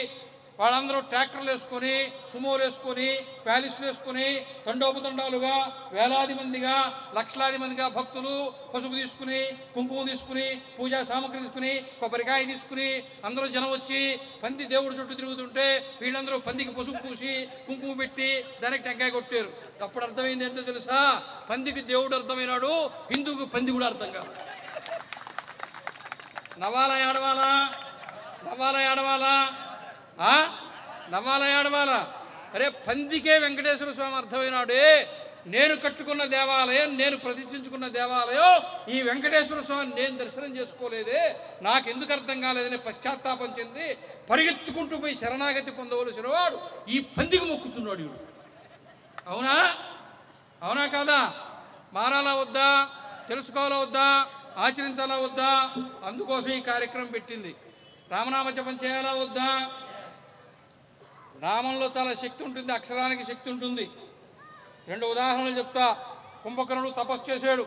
వాళ్ళందరూ ట్రాక్టర్లు వేసుకొని, సుమోలు వేసుకొని, ప్యాలెస్లు వేసుకొని, తండోపతండాలుగా వేలాది మందిగా, లక్షలాది మందిగా భక్తులు పసుపు తీసుకుని, కుంకుమ తీసుకుని, పూజా సామగ్రి తీసుకుని, కొబ్బరికాయ తీసుకుని అందరూ జనం వచ్చి పంది దేవుడి చుట్టూ తిరుగుతుంటే వీళ్ళందరూ పందికి పసుపు పూసి కుంకుమ పెట్టి దానికి టెంకాయ కొట్టారు. అప్పుడు అర్థమైంది ఎంతో తెలుసా? పందికి దేవుడు అర్థమైనాడు, హిందువుకు పంది కూడా అర్థం కాదు. నవ్వాలా ఏడవాలా? నవ్వాలా ఏడవాలా? నవ్వాలా ఏడవాలా? అరే పందికే వెంకటేశ్వర స్వామి అర్థమైనాడే. నేను కట్టుకున్న దేవాలయం, నేను ప్రతిష్ఠించుకున్న దేవాలయం, ఈ వెంకటేశ్వర స్వామిని నేను దర్శనం చేసుకోలేదే, నాకు ఎందుకు అర్థం కాలేదని పశ్చాత్తాపం చెంది పరిగెత్తుకుంటూ పోయి శరణాగతి పొందవలసిన వాడు ఈ పందికి మొక్కుతున్నాడు. వీడు అవునా? అవునా కాదా? మారాలా వద్దా? తెలుసుకోవాలా వద్దా? ఆచరించాలా వద్దా? అందుకోసం ఈ కార్యక్రమం పెట్టింది. రామనామ జపం చేయాలా వద్దా? నామంలో చాలా శక్తి ఉంటుంది, అక్షరానికి శక్తి ఉంటుంది. 2 ఉదాహరణలు చెప్తా. కుంభకర్ణుడు తపస్సు చేశాడు.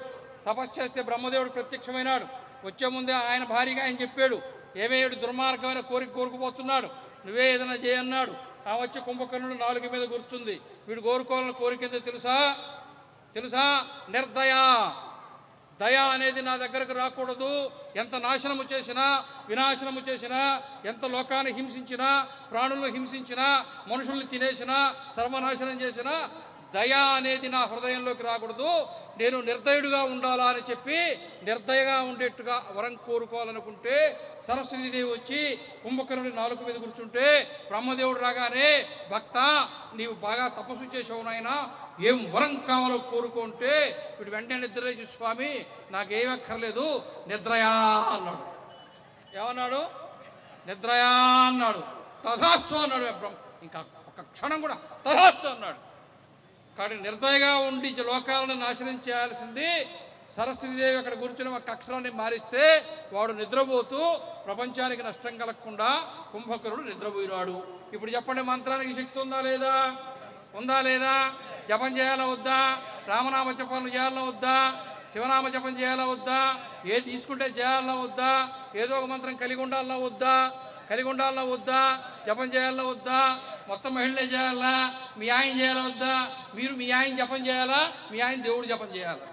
తపస్సు చేస్తే బ్రహ్మదేవుడు ప్రత్యక్షమైనాడు. వచ్చే ముందే ఆయన భార్యగా ఆయన చెప్పాడు, ఏమేడు దుర్మార్గమైన కోరుకుపోతున్నాడు, నువ్వే ఏదైనా చేయన్నాడు. ఆ వచ్చి కుంభకర్ణుడు నాలుగు మీద కూర్చుంది. వీడు కోరుకోవాలని కోరిక ఏందో తెలుసా? నిర్దయ. దయ అనేది నా దగ్గరకు రాకూడదు. ఎంత నాశనము చేసినా, వినాశనము చేసినా, ఎంత లోకాన్ని హింసించినా, ప్రాణులను హింసించినా, మనుషుల్ని తినేసినా, సర్వనాశనం చేసినా దయ అనేది నా హృదయంలోకి రాకూడదు. నేను నిర్దయుడుగా ఉండాలా అని చెప్పి నిర్దయగా ఉండేట్టుగా వరం కోరుకోవాలనుకుంటే సరస్వతీదేవి వచ్చి కుంభకర్ణుడి నాలుక మీద కూర్చుంటే బ్రహ్మదేవుడు రాగానే, భక్త నీవు బాగా తపస్సు చేసావు నాయనా, ఏం వరం కావాలో కోరుకుంటే వీడు వెంటనే నిద్రలేచి, స్వామి నాకేమక్కర్లేదు, నిద్రయా అన్నాడు. ఏమన్నాడు? నిద్రయా అన్నాడు. తథాస్తు అన్నాడు. ఇంకా ఒక క్షణం కూడా తథాస్తు అన్నాడు. కాబట్టి నిర్దయగా ఉండి లోకాలను నాశనం చేయాల్సింది సరస్వతీదేవి అక్కడ కూర్చుని ఒక అక్షరాన్ని మారిస్తే వాడు నిద్రపోతూ ప్రపంచానికి నష్టం కలగకుండా కుంభకర్ణుడు నిద్రపోయినాడు. ఇప్పుడు చెప్పండి, మంత్రానికి శక్తి ఉందా లేదా? ఉందా లేదా? జపం చేయాలా వద్దా? రామనామ జపం చేయాలా వద్దా? శివనామ జపం చేయాలా వద్దా? ఏది తీసుకుంటే చేయాలా వద్దా? ఏదో ఒక మంత్రం కలిగి ఉండాలా వద్దా? జపం చేయాలా వద్దా? మొత్తం మహిళలే చేయాలా? మీ ఆయన చేయాలా వద్దా? మీరు మీ ఆయన జపం చేయాలా? మీ ఆయన దేవుడు జపం చేయాలా?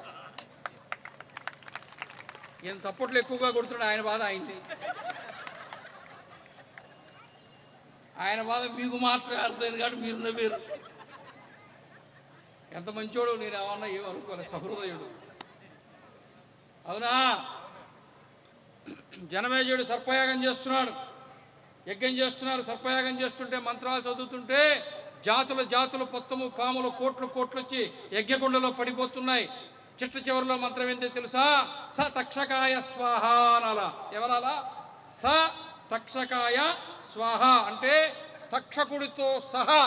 ఈయన చప్పట్లు ఎక్కువగా కొడుతున్నాడు. ఆయన బాధ అయింది. ఆయన బాధ మీకు మాత్రమే అర్థమైంది కాబట్టి మీరు నవ్వారు. ఎంత మంచోడు, నేను ఏమన్నా ఏమనుకోలేదు, సహృదయుడు. అవునా? జనమేజయుడు సర్పయాగం చేస్తున్నాడు, యజ్ఞం చేస్తున్నారు. సర్పయాగం చేస్తుంటే మంత్రాలు చదువుతుంటే జాతులు పొత్తము పాములు కోట్లు వచ్చి యజ్ఞగుండలో పడిపోతున్నాయి. చిట్ట చివరిలో మంత్రం ఏంటో తెలుసా? స తక్షకాయ స్వాహ అనాలా. ఎవరాలా? స తక్షకాయ స్వాహ అంటే తక్షకుడితో సహా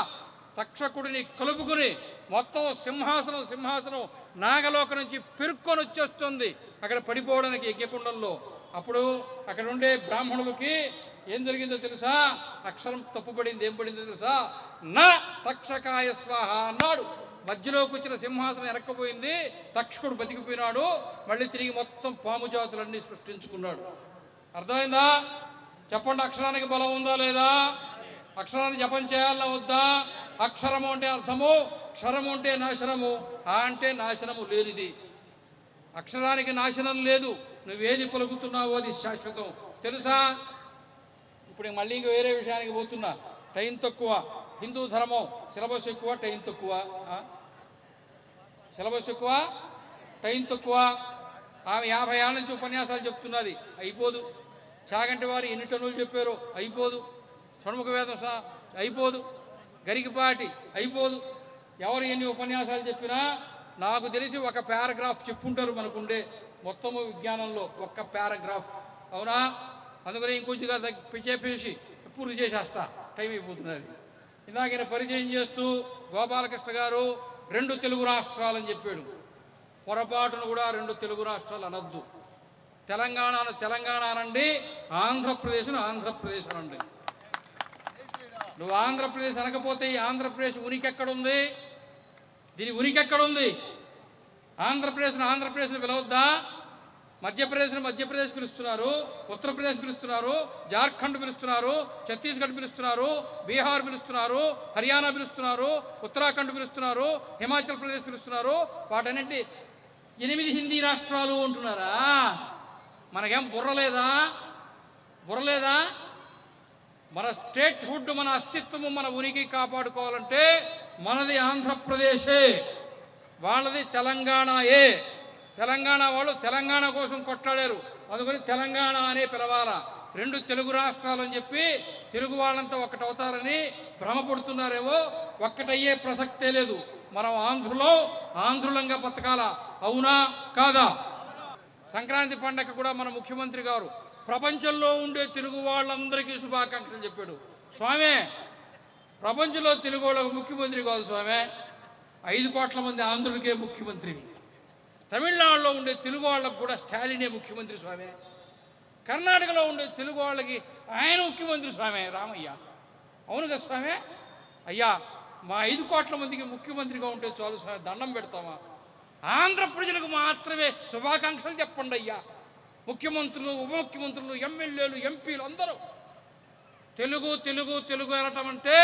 తక్షకుడిని కలుపుకుని మొత్తం సింహాసనం నాగలోక నుంచి పెరుక్కొని వచ్చేస్తుంది అక్కడ పడిపోవడానికి యజ్ఞకుండంలో. అప్పుడు అక్కడ ఉండే బ్రాహ్మణులకి ఏం జరిగిందో తెలుసా? అక్షరం తప్పుపడింది. ఏం పడిందో తెలుసా? నా తక్షకాయ స్వాహ అన్నాడు. మధ్యలోకి వచ్చిన సింహాసనం ఎరక్కపోయింది. తక్షకుడు బతికిపోయినాడు. మళ్ళీ తిరిగి మొత్తం పాము జాతులన్నీ సృష్టించుకున్నాడు. అర్థమైందా? చెప్పండి, అక్షరానికి బలం ఉందా లేదా? అక్షరాన్ని జపం చేయాలా వద్దా? అక్షరము అంటే అర్థము, క్షరము అంటే నాశనము. ఆ అంటే నాశనము లేనిది. అక్షరానికి నాశనం లేదు. నువ్వేది పలుకుతున్నావో అది శాశ్వతం. తెలుసా? ఇప్పుడు మళ్ళీ ఇంక వేరే విషయానికి పోతున్నా. టైం తక్కువ. హిందూ ధర్మం సిలబస్ ఎక్కువ, టైం తక్కువ. సిలబస్ ఎక్కువ, టైం తక్కువ. ఆమె 50 ఏళ్ళ నుంచి ఉపన్యాసాలు చెప్తున్నది, అయిపోదు. చాగంటి వారు ఎన్ని టన్నులు చెప్పారో అయిపోదు. షణ్ముఖ వేదం అయిపోదు. గరికపాటి అయిపోదు. ఎవరు ఎన్ని ఉపన్యాసాలు చెప్పినా నాకు తెలిసి ఒక పారాగ్రాఫ్ చెప్పుంటారు మనకుండే మొత్తము విజ్ఞానంలో, ఒక్క పారాగ్రాఫ్. అవునా? అందుకని ఇంకొంచెంగా చెప్పేసి పూర్తి చేసేస్తా, టైం అయిపోతున్నది. ఇందాక పరిచయం చేస్తూ గోపాలకృష్ణ గారు 2 తెలుగు రాష్ట్రాలని చెప్పాడు. పొరపాటును కూడా 2 తెలుగు రాష్ట్రాలు అనొద్దు. తెలంగాణ అనండి, ఆంధ్రప్రదేశ్ అనండి. నువ్వు ఆంధ్రప్రదేశ్ అనకపోతే ఈ ఆంధ్రప్రదేశ్ ఉనికి ఎక్కడుంది? దీని ఉనికి ఎక్కడుంది? ఆంధ్రప్రదేశ్ను ఆంధ్రప్రదేశ్ను పిలవద్దా? మధ్యప్రదేశ్ను మధ్యప్రదేశ్ పిలుస్తున్నారు, ఉత్తరప్రదేశ్ పిలుస్తున్నారు, జార్ఖండ్ పిలుస్తున్నారు, ఛత్తీస్గఢ్ పిలుస్తున్నారు, బీహార్ పిలుస్తున్నారు, హర్యానా పిలుస్తున్నారు, ఉత్తరాఖండ్ పిలుస్తున్నారు, హిమాచల్ ప్రదేశ్ పిలుస్తున్నారు. వాటన్నింటి 8 హిందీ రాష్ట్రాలు అంటున్నారా? మనకేం బుర్రలేదా? మన స్టేట్ హుడ్, మన అస్తిత్వము, మన ఉనికి కాపాడుకోవాలంటే మనది ఆంధ్రప్రదేశే, వాళ్ళది తెలంగాణయే. తెలంగాణ వాళ్ళు తెలంగాణ కోసం కొట్లాడారు, అందుకని తెలంగాణ అనే పిలవాలా. 2 తెలుగు రాష్ట్రాలు అని చెప్పి తెలుగు వాళ్ళంతా ఒక్కటవుతారని భ్రమపడుతున్నారేమో. ఒక్కటయ్యే ప్రసక్తే లేదు. మనం ఆంధ్రులంగా బతకాల. అవునా కాదా? సంక్రాంతి పండగ కూడా మన ముఖ్యమంత్రి గారు ప్రపంచంలో ఉండే తెలుగు వాళ్ళందరికీ శుభాకాంక్షలు చెప్పాడు. స్వామి, ప్రపంచంలో తెలుగు వాళ్ళకు ముఖ్యమంత్రి కాదు స్వామి, 5 కోట్ల మంది ఆంధ్రులకే ముఖ్యమంత్రి. తమిళనాడులో ఉండే తెలుగు వాళ్ళకు కూడా స్టాలినే ముఖ్యమంత్రి స్వామి. కర్ణాటకలో ఉండే తెలుగు వాళ్ళకి ఆయన ముఖ్యమంత్రి స్వామి, రామయ్య. అవును కదా స్వామి? అయ్యా, మా 5 కోట్ల మందికి ముఖ్యమంత్రిగా ఉంటే చాలు స్వామి, దండం పెడతామా? ఆంధ్ర ప్రజలకు మాత్రమే శుభాకాంక్షలు చెప్పండి అయ్యా. ముఖ్యమంత్రులు, ఉప ముఖ్యమంత్రులు, ఎమ్మెల్యేలు, ఎంపీలు అందరూ తెలుగు తెలుగు తెలుగు అనటం అంటే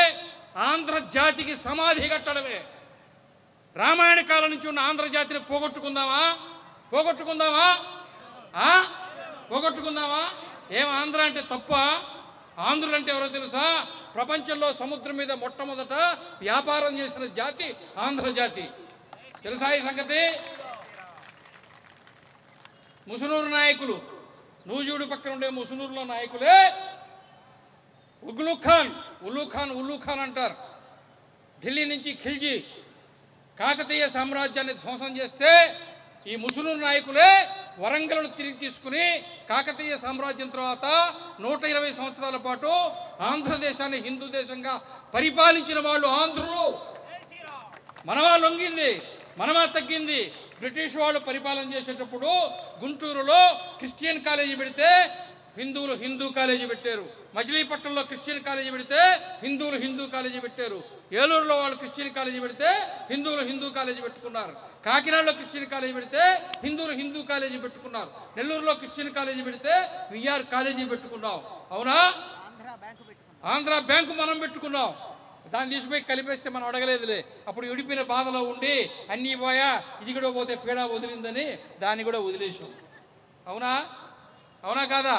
ఆంధ్ర జాతికి సమాధి కట్టడమే. రామాయణ కాలం నుంచి ఉన్న ఆంధ్ర జాతిని పోగొట్టుకుందామా? ఏం ఆంధ్ర అంటే తప్ప? ఆంధ్రులు అంటే ఎవరో తెలుసా? ప్రపంచంలో సముద్రం మీద మొట్టమొదట వ్యాపారం చేసిన జాతి ఆంధ్ర జాతి. తెలుసా ఈ సంగతి? ముసునూరు నాయకులు, నూజూడు పక్కన ఉండే ముసునూరులో నాయకులే ఉల్లు ఖాన్ అంటారు. ఢిల్లీ నుంచి ఖిల్జీ కాకతీయ సామ్రాజ్యాన్ని ధ్వంసం చేస్తే ఈ ముసునూరు నాయకులే వరంగల్ను తిరిగి తీసుకుని కాకతీయ సామ్రాజ్యం తర్వాత 120 సంవత్సరాల పాటు ఆంధ్రదేశాన్ని హిందూ దేశంగా పరిపాలించిన వాళ్ళు ఆంధ్రులు. మనమా లొంగింది, మనమా తగ్గింది. బ్రిటిష్ వాళ్ళు పరిపాలన చేసేటప్పుడు గుంటూరులో క్రిస్టియన్ కాలేజీ పెడితే హిందువులు హిందూ కాలేజీ పెట్టారు. మచిలీపట్నంలో క్రిస్టియన్ కాలేజీ పెడితే హిందువులు హిందూ కాలేజీ పెట్టారు. ఏలూరులో వాళ్ళు క్రిస్టియన్ కాలేజీ పెడితే హిందువులు హిందూ కాలేజీ పెట్టుకున్నారు. కాకినాడలో క్రిస్టియన్ కాలేజీ పెడితే హిందువులు హిందూ కాలేజీ పెట్టుకున్నారు. నెల్లూరులో క్రిస్టియన్ కాలేజీ పెడితే విఆర్ కాలేజీ పెట్టుకున్నాం. అవునా? ఆంధ్ర బ్యాంకు మనం పెట్టుకున్నాం. దాన్ని తీసుకుపోయి కలిపేస్తే మనం అడగలేదులే. అప్పుడు విడిపోయిన బాధలో ఉండి అన్నీ పోయా, ఇది కూడా పోతే పీడ వదిలిందని దాన్ని కూడా వదిలేసాం. అవునా కాదా?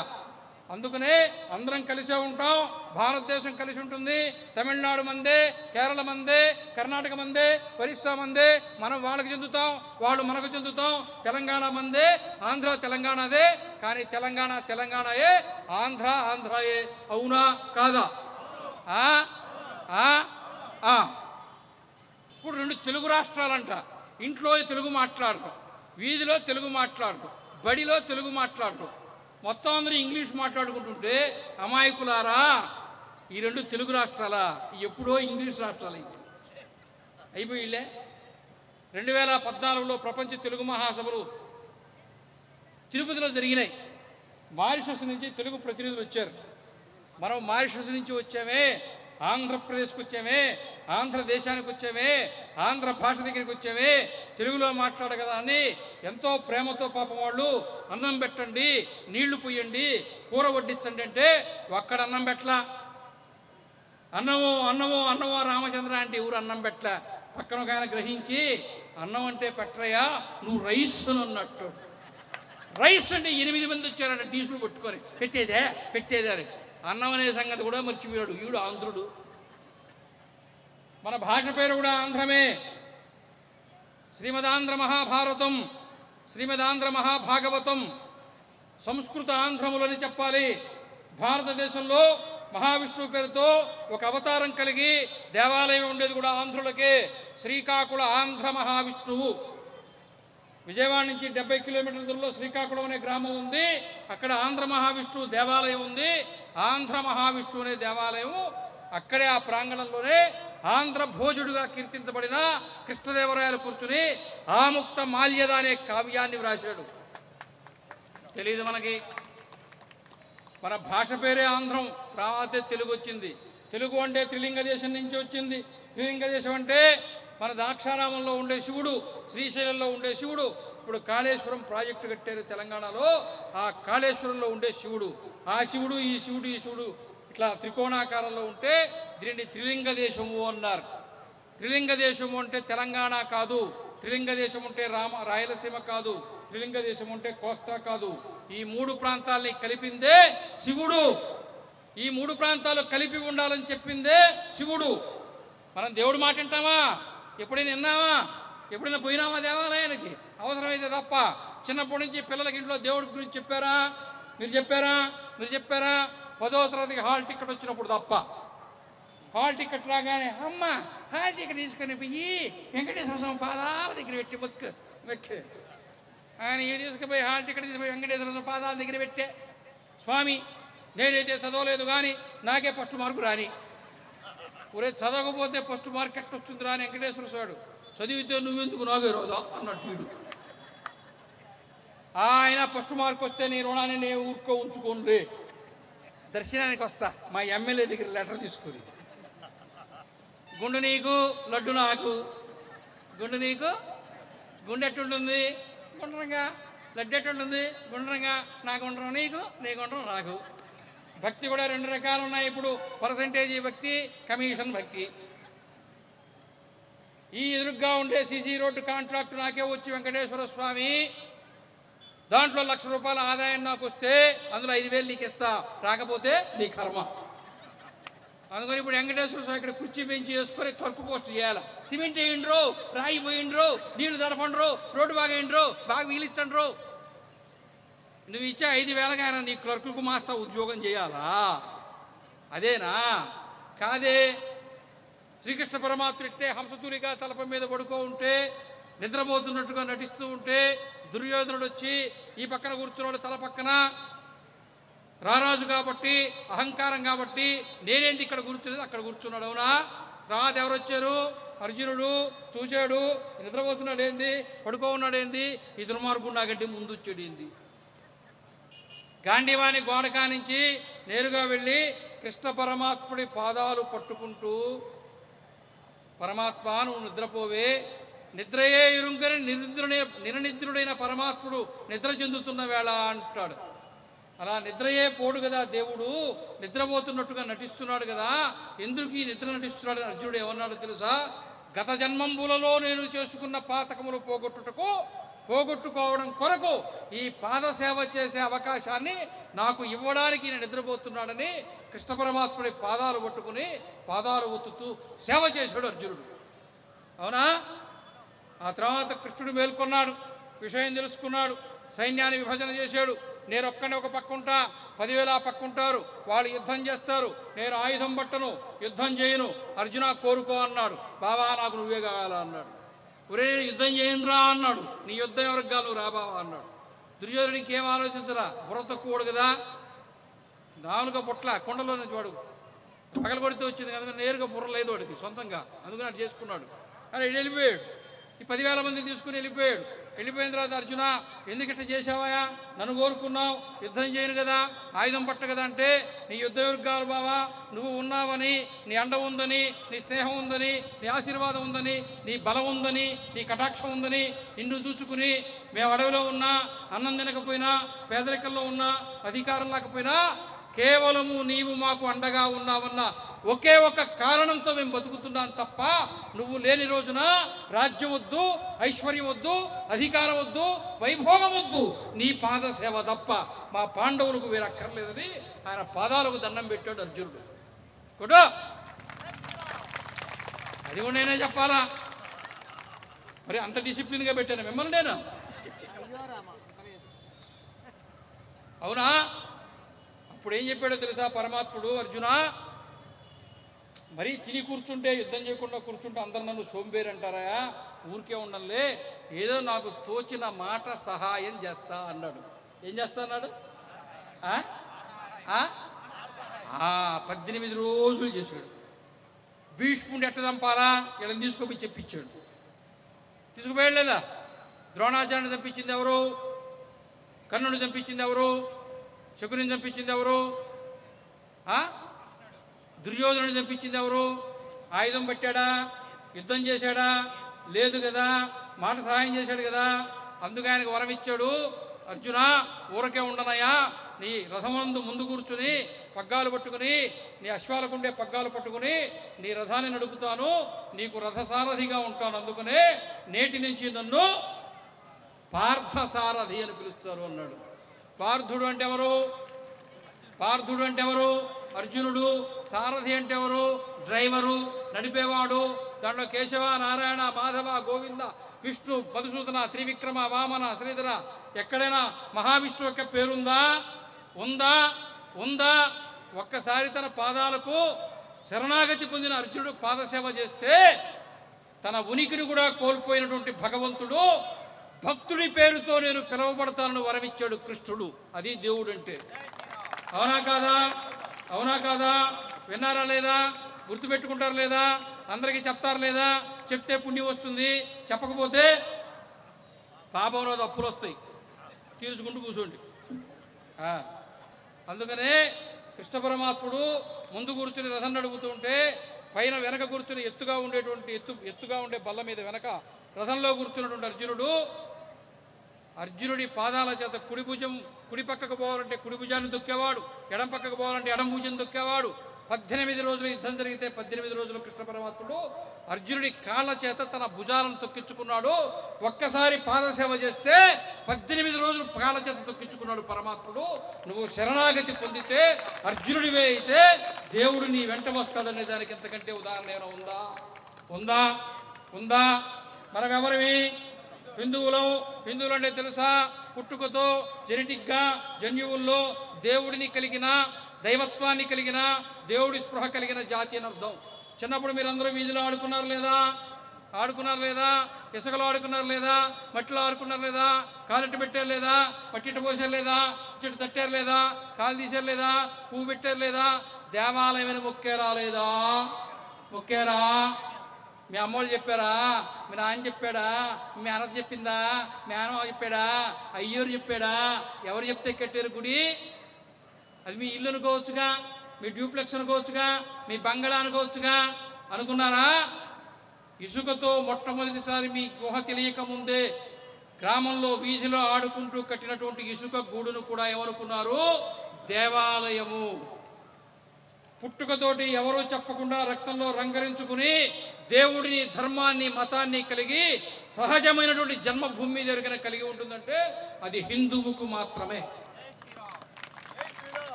అందుకనే అందరం కలిసే ఉంటాం. భారతదేశం కలిసి ఉంటుంది. తమిళనాడు మందే, కేరళ మందే, కర్ణాటక మందే, ఒరిస్సా మందే. మనం వాళ్ళకి చెందుతాం, వాళ్ళు మనకు చెందుతాం. తెలంగాణ మందే, ఆంధ్ర తెలంగాణదే. కానీ తెలంగాణయే, ఆంధ్రాయే. అవునా కాదా? ఇప్పుడు 2 తెలుగు రాష్ట్రాలంట. ఇంట్లో తెలుగు మాట్లాడటం, వీధిలో తెలుగు మాట్లాడటం, బడిలో తెలుగు మాట్లాడటం, మొత్తం అందరూ ఇంగ్లీష్ మాట్లాడుకుంటుంటే అమాయకులారా, ఈ 2 తెలుగు రాష్ట్రాలా? ఎప్పుడో ఇంగ్లీష్ రాష్ట్రాలు అయిపోయిలే. 2014లో ప్రపంచ తెలుగు మహాసభలు తిరుపతిలో జరిగినాయి. మారిషస్ నుంచి తెలుగు ప్రతినిధులు వచ్చారు. మనం మారిషస్ నుంచి వచ్చామే, ఆంధ్రప్రదేశ్కి వచ్చామే, ఆంధ్రదేశానికి వచ్చామే, ఆంధ్ర భాష దగ్గరికి వచ్చామే, తెలుగులో మాట్లాడగదా అని ఎంతో ప్రేమతో పాపం వాళ్ళు అన్నం పెట్టండి, నీళ్లు పోయండి, కూర వడ్డించండి అంటే ఒక్కడ అన్నం పెట్టలా. అన్నమో రామచంద్ర అంటే ఊరు అన్నం పెట్టలా. పక్కన ఒక ఆయన గ్రహించి, అన్నం అంటే పెట్టరయ్యా, నువ్వు రైస్ అని అన్నట్టు. రైస్ అంటే 8 మంది వచ్చారంటే డీసులు పట్టుకొని పెట్టేదే అని. అన్నం అనే సంగతి కూడా మర్చిపోయాడు. ఈడు ఆంధ్రుడు. మన భాష పేరు కూడా ఆంధ్రమే. శ్రీమదాంధ్ర మహాభారతం, శ్రీమదాంధ్ర మహాభాగవతం సంస్కృత ఆంధ్రములని చెప్పాలి. భారతదేశంలో మహావిష్ణువు పేరుతో ఒక అవతారం కలిగి దేవాలయం ఉండేది కూడా ఆంధ్రులకే. శ్రీకాకుళ ఆంధ్ర మహావిష్ణువు. విజయవాడ నుంచి 70 కిలోమీటర్ల దూరంలో శ్రీకాకుళం అనే గ్రామం ఉంది. అక్కడ ఆంధ్ర మహావిష్ణువు దేవాలయం ఉంది. ఆంధ్ర మహావిష్ణువు అనే దేవాలయం అక్కడే, ఆ ప్రాంగణంలోనే ఆంధ్ర భోజుడుగా కీర్తించబడిన కృష్ణదేవరాయలు కూర్చుని ఆముక్త మాల్యద అనే కావ్యాన్ని వ్రాశాడు. తెలియదు మనకి. మన భాష పేరే ఆంధ్రం, తర్వాత తెలుగు వచ్చింది. తెలుగు అంటే త్రిలింగ దేశం నుంచి వచ్చింది. త్రిలింగ దేశం అంటే మన ద్రాక్షారామంలో ఉండే శివుడు, శ్రీశైలంలో ఉండే శివుడు. ఇప్పుడు కాళేశ్వరం ప్రాజెక్టు కట్టారు తెలంగాణలో, ఆ కాళేశ్వరంలో ఉండే శివుడు, ఆ శివుడు ఈ శివుడు ఈ శివుడు ఇట్లా త్రికోణాకారంలో ఉంటే దీనిని త్రిలింగ దేశము అన్నారు. త్రిలింగ దేశము అంటే తెలంగాణ కాదు, త్రిలింగ దేశం అంటే రాయలసీమ కాదు, త్రిలింగ దేశం అంటే కోస్తా కాదు. ఈ 3 ప్రాంతాలని కలిపిందే శివుడు. ఈ 3 ప్రాంతాలు కలిపి ఉండాలని చెప్పిందే శివుడు. మనం దేవుడు మాట వింటామా? ఎప్పుడైనా విన్నామా? ఎప్పుడైనా పోయినామా దేవాలయానికి? అవసరమైతే తప్ప. చిన్నప్పటి నుంచి పిల్లలకి ఇంట్లో దేవుడి గురించి చెప్పారా? మీరు చెప్పారా? 10వ తరగతికి హాల్ టికెట్ వచ్చినప్పుడు తప్ప. హాల్ టికెట్ రాగానే అమ్మ హాల్ టికెట్ తీసుకొని పోయి వెంకటేశ్వర స్వామి పాదాల దగ్గర పెట్టి మొక్కు ఆయన తీసుకుపోయి హాల్ టికెట్ తీసుకుపోయి వెంకటేశ్వర స్వామి పాదాల దగ్గర పెట్టే, స్వామి నేనైతే చదవలేదు కానీ నాకే ఫస్ట్ మార్కు రాని. ఒరే చదవకపోతే ఫస్ట్ మార్క్ ఎట్ట వస్తుంది రాని వెంకటేశ్వర స్వామి, చదివితే నువ్వెందుకు నాకే రోజా అన్నట్టు. ఆయన ఫస్ట్ మార్క్ వస్తే నీ రుణాన్ని నేను ఉంచుకోండి, దర్శనానికి వస్తా మా ఎమ్మెల్యే దగ్గర లెటర్ తీసుకుని. గుండె నీకు లడ్డు నాకు, గుండె నీకు గుండె ఎట్టుంటుంది గుండ్రంగా, లడ్డు ఎట్టుంటుంది గుండ్రంగా, నా గుండ్రం నీకు నీ గుండ్రం నాకు. భక్తి కూడా 2 రకాలు ఉన్నాయి ఇప్పుడు, పర్సంటేజీ భక్తి, కమిషన్ భక్తి. ఈ ఎదురుగ్గా ఉండే సిసి రోడ్డు కాంట్రాక్ట్ నాకే వచ్చి వెంకటేశ్వర స్వామి దాంట్లో ₹1,00,000 ఆదాయం నాకు వస్తే అందులో 5,000 నీకు ఇస్తా, రాకపోతే నీ కర్మ. అందుకని ఇప్పుడు వెంకటేశ్వర స్వామి ఇక్కడ కుర్చీ పెంచి వేసుకొని క్లర్క్ పోస్ట్ చేయాలి. సిమెంట్ వేయండ్రు, రాయి పోయిండ్రు, నీళ్లు దడపండ్రు, రోడ్డు బాగా వేయండ్రు, బాగా వీలిచ్చండ్రు. నువ్వు ఇచ్చే 5,000 ఆయన నీ క్లర్కు మాస్తా ఉద్యోగం చేయాలా? అదేనా? కాదే. శ్రీకృష్ణ పరమాత్ముడిట్టే హంసతూలిగా తలప మీద పడుకో ఉంటే, నిద్రపోతున్నట్టుగా నటిస్తూ ఉంటే దుర్యోధనుడు వచ్చి ఈ పక్కన కూర్చున్నాడు, తల పక్కన. రారాజు కాబట్టి, అహంకారం కాబట్టి నేనేంటి ఇక్కడ కూర్చున్నది, అక్కడ కూర్చున్నాడు. అవునా? తర్వాత ఎవరు వచ్చారు? అర్జునుడు చూచాడు, నిద్రపోతున్నాడు ఏంది, పడుకో ఉన్నాడేంది, ఈ దుర్మార్గుడు నాకంటే ముందు వచ్చాడు ఏంది. గాంధీవాణి గోడకా నుంచి నేరుగా వెళ్ళి కృష్ణ పరమాత్ముడి పాదాలు పట్టుకుంటూ, పరమాత్మ నువ్వు నిద్రపోవే, నిద్రయే ఇరుంగని నిరనిద్రుడైన పరమాత్ముడు నిద్ర చెందుతున్న వేళ అంటాడు. అలా నిద్రయే పోడు కదా దేవుడు, నిద్రపోతున్నట్టుగా నటిస్తున్నాడు కదా, ఎందుకు ఈ నిద్ర నటిస్తున్నాడు? అర్జునుడు ఏమన్నాడు తెలుసా? గత జన్మంబులలో నేను చేసుకున్న పాతకములు పోగొట్టుకోవడం కొరకు ఈ పాదసేవ చేసే అవకాశాన్ని నాకు ఇవ్వడానికి నేను నిద్రపోతున్నాడని కృష్ణ పరమాత్ముడి పాదాలు పట్టుకుని పాదాలు ఒత్తుతూ సేవ చేశాడు అర్జునుడు. అవునా? ఆ తర్వాత కృష్ణుడు మేల్కొన్నాడు, విషయం తెలుసుకున్నాడు, సైన్యాన్ని విభజన చేశాడు. నేను ఒక్కడే ఒక పక్క ఉంటా, 10,000 ఆ పక్క ఉంటారు, వాళ్ళు యుద్ధం చేస్తారు, నేను ఆయుధం పట్టను, యుద్ధం చేయను, అర్జున కోరుకో అన్నాడు. బావా నాకు నువ్వే కావాలా అన్నాడు. ఒరే యుద్ధం చేయనురా అన్నాడు. నీ యుద్ధం ఎవరికి కాదు, రా బావా అన్నాడు. దుర్యోధనుడికి ఏం ఆలోచించరా, బుర్ర తక్కువడు కదా, నాలుగో పొట్ల కొండలో నుంచి వాడు పగల కొడితే వచ్చింది కదా, నేరుగా బుర్ర లేదు వాడికి సొంతంగా, అందుకని అటు చేసుకున్నాడు. అని వెళ్ళిపోయాడు. ఈ 10,000 మందిని తీసుకుని వెళ్ళిపోయాడు. వెళ్ళిపోయిన తర్వాత అర్జున ఎందుకు ఇట్లా చేసావా, నన్ను కోరుకున్నావు, యుద్ధం చేయను కదా, ఆయుధం పట్ట కదా అంటే, నీ యుద్ధం ఎవరికి కావాలి బావా, నువ్వు ఉన్నావని, నీ అండ ఉందని, నీ స్నేహం ఉందని, నీ ఆశీర్వాదం ఉందని, నీ బలం ఉందని, నీ కటాక్షం ఉందని నిన్ను చూసుకుని మేము అడవిలో ఉన్నా, అన్నం తినకపోయినా, పేదరికంలో ఉన్నా, అధికారం లేకపోయినా కేవలము నీవు మాకు అండగా ఉన్నావన్న ఒకే ఒక కారణంతో మేము బతుకుతున్నాం తప్ప, నువ్వు లేని రోజున రాజ్యం వద్దు, ఐశ్వర్యం వద్దు, అధికారం వద్దు, వైభోగం వద్దు, నీ పాద సేవ తప్ప మా పాండవులకు వేరే అక్కర్లేదని ఆయన పాదాలకు దండం పెట్టాడు అర్జునుడు. కూడా అది కూడా నేనే చెప్పాలా? మరి అంత డిసిప్లిన్గా పెట్టాను మిమ్మల్ని నేను. అవునా? అప్పుడు ఏం చెప్పాడో తెలుసా పరమాత్ముడు? అర్జున, మరీ తిని కూర్చుంటే, యుద్ధం చేయకుండా కూర్చుంటే అందరు నన్ను సోంబేరు అంటారా, ఊరికే ఉండలే, ఏదో నాకు తోచిన మాట సహాయం చేస్తా అన్నాడు. ఏం చేస్తా అన్నాడు? 18 రోజులు చేశాడు. భీష్ముడిని ఎట్ట చంపాలా వీళ్ళని తీసుకుపోయి చెప్పించాడు. తీసుకుపోయాడు లేదా? ద్రోణాచార్యుని చంపించింది ఎవరు? కర్ణుని చంపించింది ఎవరు? శకుని చంపించింది ఎవరు? దుర్యోధనుడు చంపించింది ఎవరు? ఆయుధం పట్టాడా? యుద్ధం చేశాడా? లేదు కదా. మాట సహాయం చేశాడు కదా. అందుకు ఆయనకు వరం ఇచ్చాడు. అర్జున, ఊరకే ఉండనయ్యా, నీ రథమందు ముందు కూర్చుని పగ్గాలు పట్టుకుని, నీ అశ్వాలకుండే పగ్గాలు పట్టుకుని నీ రథాన్ని నడుపుతాను, నీకు రథసారథిగా ఉంటాను. అందుకనే నేటి నుంచి నన్ను పార్థసారథి అని పిలుస్తారు అన్నాడు. పార్థుడు అంటే ఎవరు? పార్థుడు అంటే ఎవరు? అర్జునుడు. సారథి అంటే ఎవరు? డ్రైవరు, నడిపేవాడు. దాంట్లో కేశవ, నారాయణ, మాధవ, గోవింద, విష్ణు, మధుసూదన, త్రివిక్రమ, వామన, శ్రీధర ఎక్కడైనా మహావిష్ణు యొక్క పేరుందా? ఉందా? ఉందా? ఒక్కసారి తన పాదాలకు శరణాగతి పొందిన అర్జునుడు పాదసేవ చేస్తే తన ఉనికిని కూడా కోల్పోయినటువంటి భగవంతుడు భక్తుడి పేరుతో నేను పిలువబడతానని వరమిచ్చాడు కృష్ణుడు. అది దేవుడు అంటే. అవునా కాదా? అవునా కాదా? విన్నారా లేదా? గుర్తుపెట్టుకుంటారు లేదా? అందరికీ చెప్తారు లేదా? చెప్తే పుణ్యం వస్తుంది, చెప్పకపోతే పాపంలో అప్పులు వస్తాయి. తీర్చుకుంటూ కూర్చోండి. అందుకనే కృష్ణ పరమాత్ముడు ముందు కూర్చుని రథం నడుపుతుంటే పైన వెనక కూర్చుని ఎత్తుగా ఉండే బల్ల మీద వెనక రథంలో కూర్చున్నటువంటి అర్జునుడి పాదాల చేత కుడి పక్కకు పోవాలంటే కుడి భుజాన్ని దొక్కేవాడు, ఎడం పక్కకు పోవాలంటే ఎడం భుజం దొక్కేవాడు. 18 రోజులు యుద్ధం జరిగితే 18 రోజులు కృష్ణ పరమాత్ముడు అర్జునుడి కాళ్ళ చేత తన భుజాలను తొక్కించుకున్నాడు. ఒక్కసారి పాదసేవ చేస్తే 18 రోజులు కాళ్ళ చేత తొక్కించుకున్నాడు పరమాత్ముడు. నువ్వు శరణాగతి పొందితే అర్జునుడివే అయితే దేవుడు నీ వెంట వస్తాడనే దానికి ఎంతకంటే ఉదాహరణ ఏమైనా ఉందా? ఉందా? ఉందా? మనం ఎవరివి? హిందువులు అంటే తెలుసా? పుట్టుకతో జెనెటిక్గా జన్యువుల్లో దేవుడిని కలిగిన, దైవత్వాన్ని కలిగిన, దేవుడి స్పృహ కలిగిన జాతి అని అర్థం. చిన్నప్పుడు మీరందరూ వీధిలో ఆడుకున్నారు లేదా? ఆడుకున్నారు లేదా? ఇసుకలో ఆడుకున్నారు లేదా? మట్టిలో ఆడుకున్నారు లేదా? కాలెట్టు పెట్టారు లేదా? పట్టిట్టు పోసారు లేదా? చెట్టు తట్టారు లేదా? కాలు తీసారు లేదా? పువ్వు పెట్టారు లేదా? దేవాలయమైన మొక్కేరా లేదా? మొక్కారా? మీ అమ్మోళ్ళు చెప్పారా? మీ నాన్న చెప్పాడా? మీ అన్న చెప్పిందా? మీ అన్న చెప్పాడా? అయ్యూరు చెప్పాడా? ఎవరు చెప్తే కట్టారు గుడి? అది మీ ఇల్లు అనుకోవచ్చుగా, మీ డ్యూప్లెక్స్ అనుకోవచ్చుగా, మీ బంగళా అనుకోవచ్చుగా. అనుకున్నారా? ఇసుకతో మొట్టమొదటిసారి మీ గుహ తెలియక ముందే గ్రామంలో వీధిలో ఆడుకుంటూ కట్టినటువంటి ఇసుక గూడును కూడా ఏమనుకున్నారు? దేవాలయము. పుట్టుకతోటి ఎవరో చెప్పకుండా రక్తంలో రంగరించుకుని దేవుడిని, ధర్మాన్ని, మతాన్ని కలిగి సహజమైనటువంటి జన్మభూమి దగ్గర కలిగి ఉంటుందంటే అది హిందువుకు మాత్రమే.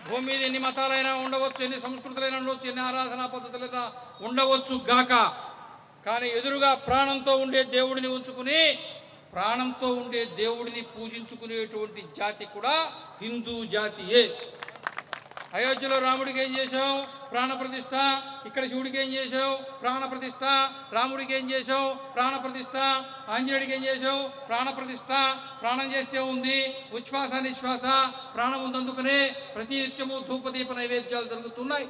భూమి మీద ఎన్ని మతాలైనా ఉండవచ్చు, ఎన్ని సంస్కృతులైనా ఉండవచ్చు, ఎన్ని ఆరాధనా పద్ధతులైనా ఉండవచ్చు గాక, కానీ ఎదురుగా ప్రాణంతో ఉండే దేవుడిని ఉంచుకుని ప్రాణంతో ఉండే దేవుడిని పూజించుకునేటువంటి జాతి కూడా హిందూ జాతియే. అయోధ్యలో రాముడికి ఏం చేసావు? ప్రాణప్రతిష్ఠ. ఇక్కడ శివుడికి ఏం చేసావు? ప్రాణప్రతిష్ఠ. రాముడికి ఏం చేసావు? ప్రాణప్రతిష్ఠ. ఆంజనేయుడికి ఏం చేసావు? ప్రాణప్రతిష్ఠ. ప్రాణం చేస్తే ఉంది ఉచ్ఛ్వాస నిశ్వాస, ప్రాణం ఉందందుకనే ప్రతినిత్యము ధూపదీప నైవేద్యాలు జరుగుతున్నాయి.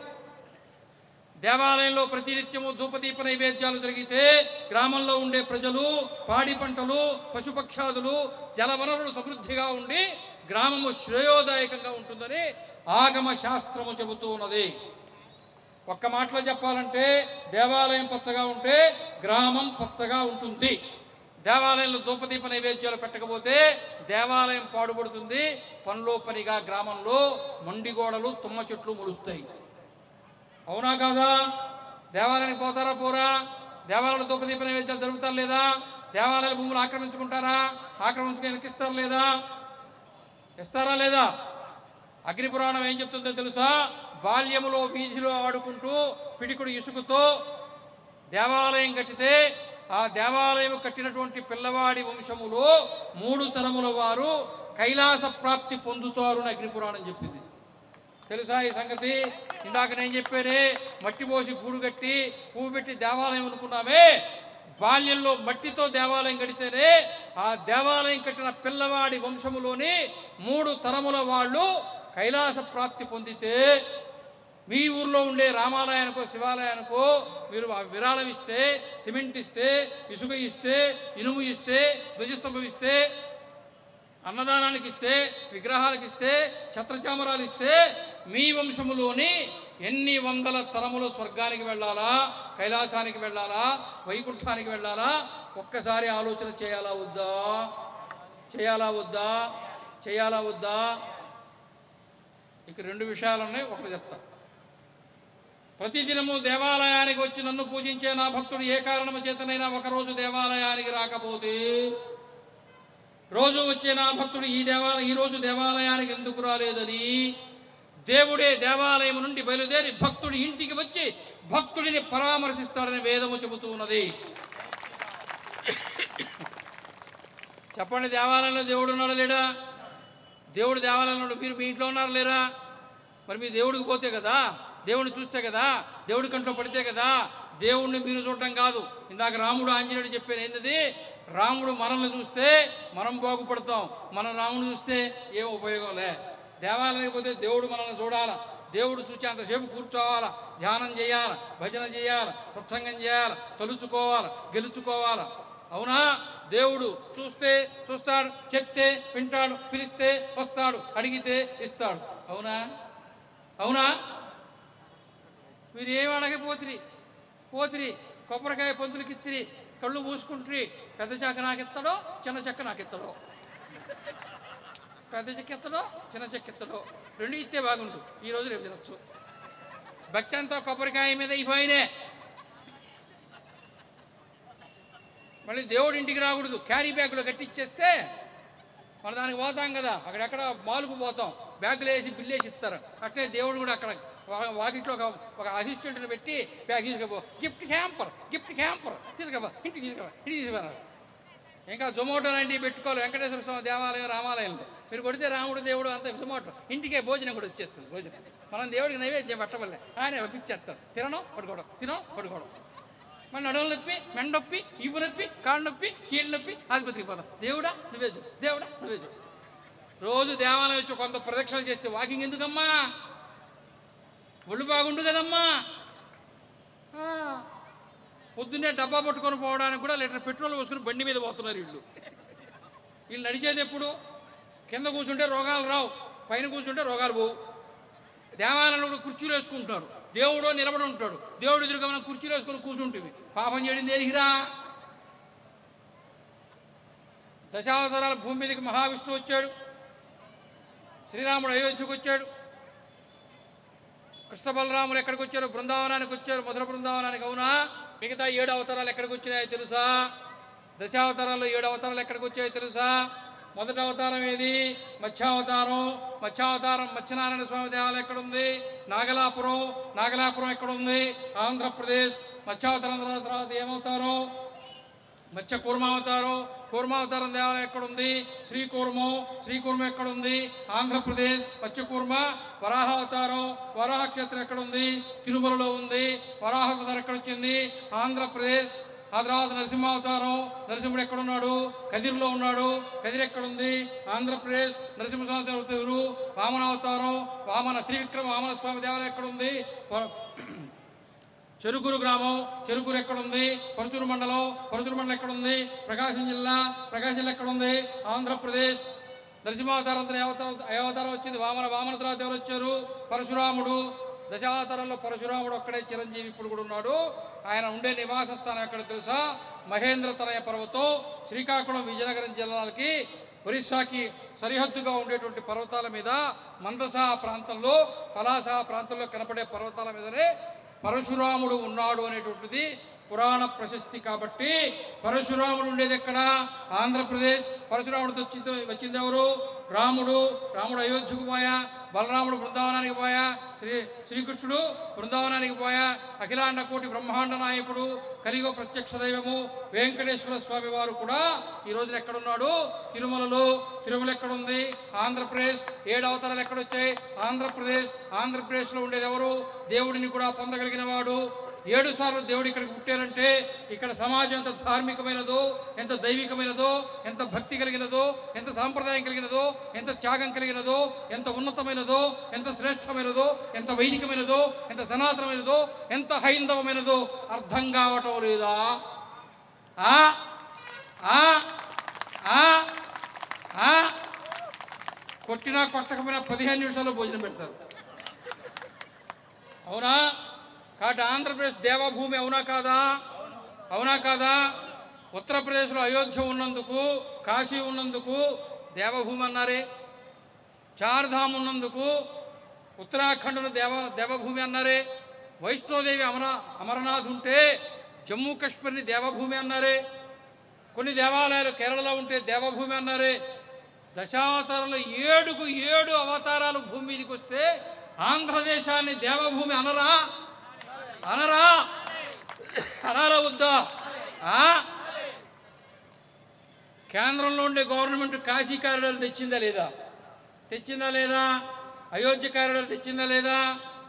దేవాలయంలో ప్రతినిత్యము ధూపదీప నైవేద్యాలు జరిగితే గ్రామంలో ఉండే ప్రజలు, పాడి పంటలు, పశుపక్షాదులు, జలవనరులు సమృద్ధిగా ఉండి గ్రామము శ్రేయోదాయకంగా ఉంటుందని ఆగమ శాస్త్రము చెబుతూ ఉన్నది. ఒక్క మాటలో చెప్పాలంటే దేవాలయం పచ్చగా ఉంటే గ్రామం పచ్చగా ఉంటుంది. దేవాలయంలో ధూపదీప నైవేద్యాలు పెట్టకపోతే దేవాలయం పాడుపడుతుంది. పనిలో పనిగా గ్రామంలో మొండిగోడలు, తుమ్మ చెట్లు మొలుస్తాయి. అవునా కాదా? దేవాలయానికి పోతారా పోరా? దేవాలయంలో ధూపదీప నైవేద్యాలు జరుగుతారు లేదా? దేవాలయాల భూములు ఆక్రమించుకుంటారా? ఆక్రమించుకుని వెనకిస్తారు లేదా? ఇస్తారా లేదా? అగ్నిపురాణం ఏం చెప్తుందో తెలుసా? బాల్యములో వీధిలో ఆడుకుంటూ పిడికుడు ఇసుకతో దేవాలయం కట్టితే ఆ దేవాలయం కట్టినటువంటి పిల్లవాడి వంశములో 3 తరముల వారు కైలాస ప్రాప్తి పొందుతారు అని అగ్నిపురాణం చెప్పింది. తెలుసా ఈ సంగతి? ఇందాక నేను చెప్పానే, మట్టి పోసి గూడు కట్టి పువ్వు పెట్టి దేవాలయం అనుకున్నామే. బాల్యంలో మట్టితో దేవాలయం కడితేనే ఆ దేవాలయం కట్టిన పిల్లవాడి వంశములోని 3 తరముల వాళ్ళు కైలాస ప్రాప్తి పొందితే మీ ఊర్లో ఉండే రామాలయానికో శివాలయానికో మీరు విరాళం ఇస్తే, సిమెంట్ ఇస్తే, ఇసుక ఇస్తే, ఇనుము ఇస్తే, ధ్వజస్తంభం ఇస్తే, అన్నదానానికి ఇస్తే, విగ్రహాలకు ఇస్తే, ఛత్రచామరాలు ఇస్తే మీ వంశములోని ఎన్ని వందల తరములు స్వర్గానికి వెళ్ళాలా, కైలాసానికి వెళ్ళాలా, వైకుంఠానికి వెళ్ళాలా? ఒక్కసారి ఆలోచన చేయాలా వద్దా? చేయాలా వద్దా? చేయాలా వద్దా? ఇక 2 విషయాలు ఉన్నాయి, ఒకటి చెప్తా. ప్రతిదినము దేవాలయానికి వచ్చి నన్ను పూజించే నా భక్తుడు ఏ కారణము చేతనైనా ఒకరోజు దేవాలయానికి రాకపోతే, రోజు వచ్చే నా భక్తుడు ఈ రోజు దేవాలయానికి ఎందుకు రాలేదని దేవుడే దేవాలయం నుండి బయలుదేరి భక్తుడి ఇంటికి వచ్చి భక్తుడిని పరామర్శిస్తాడని వేదము చెబుతూ ఉన్నది. చెప్పండి, దేవాలయంలో దేవుడు ఉన్నాడా లేడా? దేవుడు దేవాలయంలో మీరు మీ ఇంట్లో ఉన్నారా లేరా? మరి మీ దేవుడికి పోతే కదా, దేవుడిని చూస్తే కదా, దేవుడి కంట్లో పడితే కదా. దేవుడిని మీరు చూడటం కాదు. ఇందాక రాముడు ఆంజనేయుడు చెప్పాను ఏంటది, రాముడు మనల్ని చూస్తే మనం బాగుపడతాం, మనం రాముడు చూస్తే ఏం ఉపయోగం లే. దేవాలయానికి పోతే దేవుడు మనల్ని చూడాలా, దేవుడు చూసి అంతసేపు కూర్చోవాలా, ధ్యానం చేయాలి, భజన చేయాలి, సత్సంగం చేయాలి, తలుచుకోవాలి, గెలుచుకోవాలి. అవునా? దేవుడు చూస్తాడు, చెప్తే వింటాడు, పిలిస్తే వస్తాడు, అడిగితే ఇస్తాడు. అవునా? అవునా? మీరు ఏమి అడగపోతిరి, కొబ్బరికాయ పొంతులకి ఇత్తిరి, కళ్ళు మూసుకుంటారు. పెద్ద చెక్క నాకు ఇస్తాడో, చిన్న చెక్క నాకు ఇస్తాడో, పెద్ద చెక్క ఇస్తాడో, చిన్న చెక్క ఇస్తాడో, 2 ఇస్తే బాగుండు. ఈరోజు రేపు తినొచ్చు. భక్తి అంతా కొబ్బరికాయ మీద అయిపోయినే. మళ్ళీ దేవుడి ఇంటికి రాకూడదు, క్యారీ బ్యాగ్లో కట్టిచ్చేస్తే మన దానికి పోతాం కదా, అక్కడెక్కడ మాలుకు పోతాం, బ్యాగులు వేసి బిల్లేసి ఇస్తారు. అట్లే దేవుడు కూడా అక్కడ వాకిట్లో ఒక అసిస్టెంట్ని పెట్టి బ్యాగ్ తీసుకుపో, గిఫ్ట్ హ్యాంపర్ తీసుకుపో, ఇంటికి తీసుకుపోయినారు. ఇంకా జొమాటో లాంటివి పెట్టుకోవాలి. వెంకటేశ్వర స్వామి దేవాలయం, రామాలయంలో మీరు కొడితే రాముడు దేవుడు అంత జొమాటో, ఇంటికే భోజనం కూడా వచ్చేస్తుంది. భోజనం మనం దేవుడికి నైవేద్యం పెట్టవల్లే, ఆయన పంపించేస్తారు. తినడం పడుకోవడం. మన నడుము నొప్పి, మెండొప్పి, ఇవ్వు నొప్పి, కాళ్ళు నొప్పి, కీళ్ళు నొప్పి, ఆసుపత్రికి పోతాం. దేవుడా నువ్వే రోజు దేవాలయం వచ్చి కొంత ప్రదక్షిణలు చేస్తే వాకింగ్ ఎందుకమ్మా? ఒళ్ళు బాగుండు కదమ్మా. పొద్దున్నే డబ్బా పట్టుకొని పోవడానికి కూడా లీటర్ పెట్రోల్ పోసుకుని బండి మీద పోతున్నారు వీళ్ళు నడిచేది ఎప్పుడు? కింద కూర్చుంటే రోగాలు రావు, పైన కూర్చుంటే రోగాలు పోవు. దేవాలయంలో కూడా కుర్చీలు వేసుకుంటున్నారు. దేవుడు నిలబడి ఉంటాడు, దేవుడు ఎదురుగా మనం కుర్చీలు వేసుకొని కూర్చుంటుంది. పాపం చేయడం దేనికిరా? దశావతారాల భూమి మీదకి మహావిష్ణువు వచ్చాడు, శ్రీరాముడు అయోధ్యకు వచ్చాడు, కృష్ణ బలరాములు ఎక్కడికి వచ్చారు? బృందావనానికి వచ్చారు, మధుర బృందావనానికి. అవునా? మిగతా 7 అవతారాలు ఎక్కడికి వచ్చినాయో తెలుసా? దశావతారాల్లో 7 అవతారాలు ఎక్కడికి వచ్చాయో తెలుసా? మొదటి అవతారం ఏది? మత్స్యావతారం. మత్స్యనారాయణ స్వామి దేవాలయం ఎక్కడుంది? నాగలాపురం ఎక్కడుంది? ఆంధ్రప్రదేశ్. మత్స్యావతారం తర్వాత ఏమవుతారో? మత్స్య కూర్మావతారం దేవాలయం ఎక్కడుంది? శ్రీకూర్మం ఎక్కడుంది? ఆంధ్రప్రదేశ్. మత్స్యకూర్మ. వరాహావతారం, వరాహ క్షేత్రం ఎక్కడుంది? తిరుమలలో ఉంది. వరాహావతారం ఎక్కడొచ్చింది? ఆంధ్రప్రదేశ్. ఆ తర్వాత నరసింహుడు ఎక్కడున్నాడు? కదిరిలో ఉన్నాడు. కదిరి ఎక్కడుంది? ఆంధ్రప్రదేశ్. నరసింహస్వామి. వామనావతారం, త్రివిక్రమ వామన స్వామి దేవాలయం ఎక్కడుంది? చెరుకూరు గ్రామం. చెరుకూరు ఎక్కడుంది? పరుచూరు మండలం ఎక్కడుంది? ప్రకాశం జిల్లా ఎక్కడుంది? ఆంధ్రప్రదేశ్. నరసింహావతారం అవతారం వచ్చింది వామన తర్వాత ఎవరు వచ్చారు? పరశురాముడు. దశావతారంలో పరశురాముడు ఒక్కడే చిరంజీవి ఇప్పుడు కూడా ఉన్నాడు. ఆయన ఉండే నివాస స్థానం ఎక్కడ తెలుసా? మహేంద్రతనయ పర్వతం. శ్రీకాకుళం, విజయనగరం జిల్లాలకి ఒరిస్సాకి సరిహద్దుగా ఉండేటువంటి పర్వతాల మీద, మందసా ప్రాంతంలో, పలాసా ప్రాంతంలో కనపడే పర్వతాల మీదనే పరశురాముడు ఉన్నాడు అనేటువంటిది పురాణ ప్రశస్తి. కాబట్టి పరశురాముడు ఉండేది ఎక్కడ? ఆంధ్రప్రదేశ్. పరశురాముడితో వచ్చింది ఎవరు? రాముడు అయోధ్యకు పోయా, బలరాముడు బృందావనానికి పోయా, శ్రీకృష్ణుడు బృందావనానికి పోయా. అఖిలాండ కోటి బ్రహ్మాండ నాయకుడు, కలియుగ ప్రత్యక్ష దైవము వెంకటేశ్వర స్వామి వారు కూడా ఈ రోజున ఎక్కడున్నాడు? తిరుమల ఎక్కడుంది? ఆంధ్రప్రదేశ్. 7 అవతారాలు ఎక్కడొచ్చాయి? ఆంధ్రప్రదేశ్లో ఉండేది ఎవరు? దేవుడిని కూడా పొందగలిగిన వాడు. 7 సార్లు దేవుడు ఇక్కడికి పుట్టారంటే ఇక్కడ సమాజం ఎంత ధార్మికమైనదో, ఎంత దైవికమైనదో, ఎంత భక్తి కలిగినదో, ఎంత సాంప్రదాయం కలిగినదో, ఎంత త్యాగం కలిగినదో, ఎంత ఉన్నతమైనదో, ఎంత శ్రేష్టమైనదో, ఎంత వైదికమైనదో, ఎంత సనాతనమైనదో, ఎంత హైందవమైనదో అర్థం కావటం లేదా? కొట్టినా కొట్టకపోయినా 15 నిమిషాల్లో భోజనం పెడతారు. అవునా? కాబట్టి ఆంధ్రప్రదేశ్ దేవభూమి అవునా కాదా? అవునా కాదా? ఉత్తరప్రదేశ్లో అయోధ్య ఉన్నందుకు, కాశీ ఉన్నందుకు దేవభూమి అన్నారే. చార్ధామ్ ఉన్నందుకు ఉత్తరాఖండ్లో దేవభూమి అన్నారే. వైష్ణోదేవి అమరనాథ్ ఉంటే జమ్మూ కాశ్మీర్ని దేవభూమి అన్నారే. కొన్ని దేవాలయాలు కేరళలో ఉంటే దేవభూమి అన్నారే. దశావతారాలు 7కు 7 అవతారాలు భూమి మీదకి వస్తే ఆంధ్రదేశాన్ని దేవభూమి అనరా? అనరా? అనారా వద్దా? కేంద్రంలో ఉండే గవర్నమెంట్ కాశీ కారిడార్లు తెచ్చిందా లేదా? తెచ్చిందా లేదా? అయోధ్య కారిడార్ తెచ్చిందా లేదా?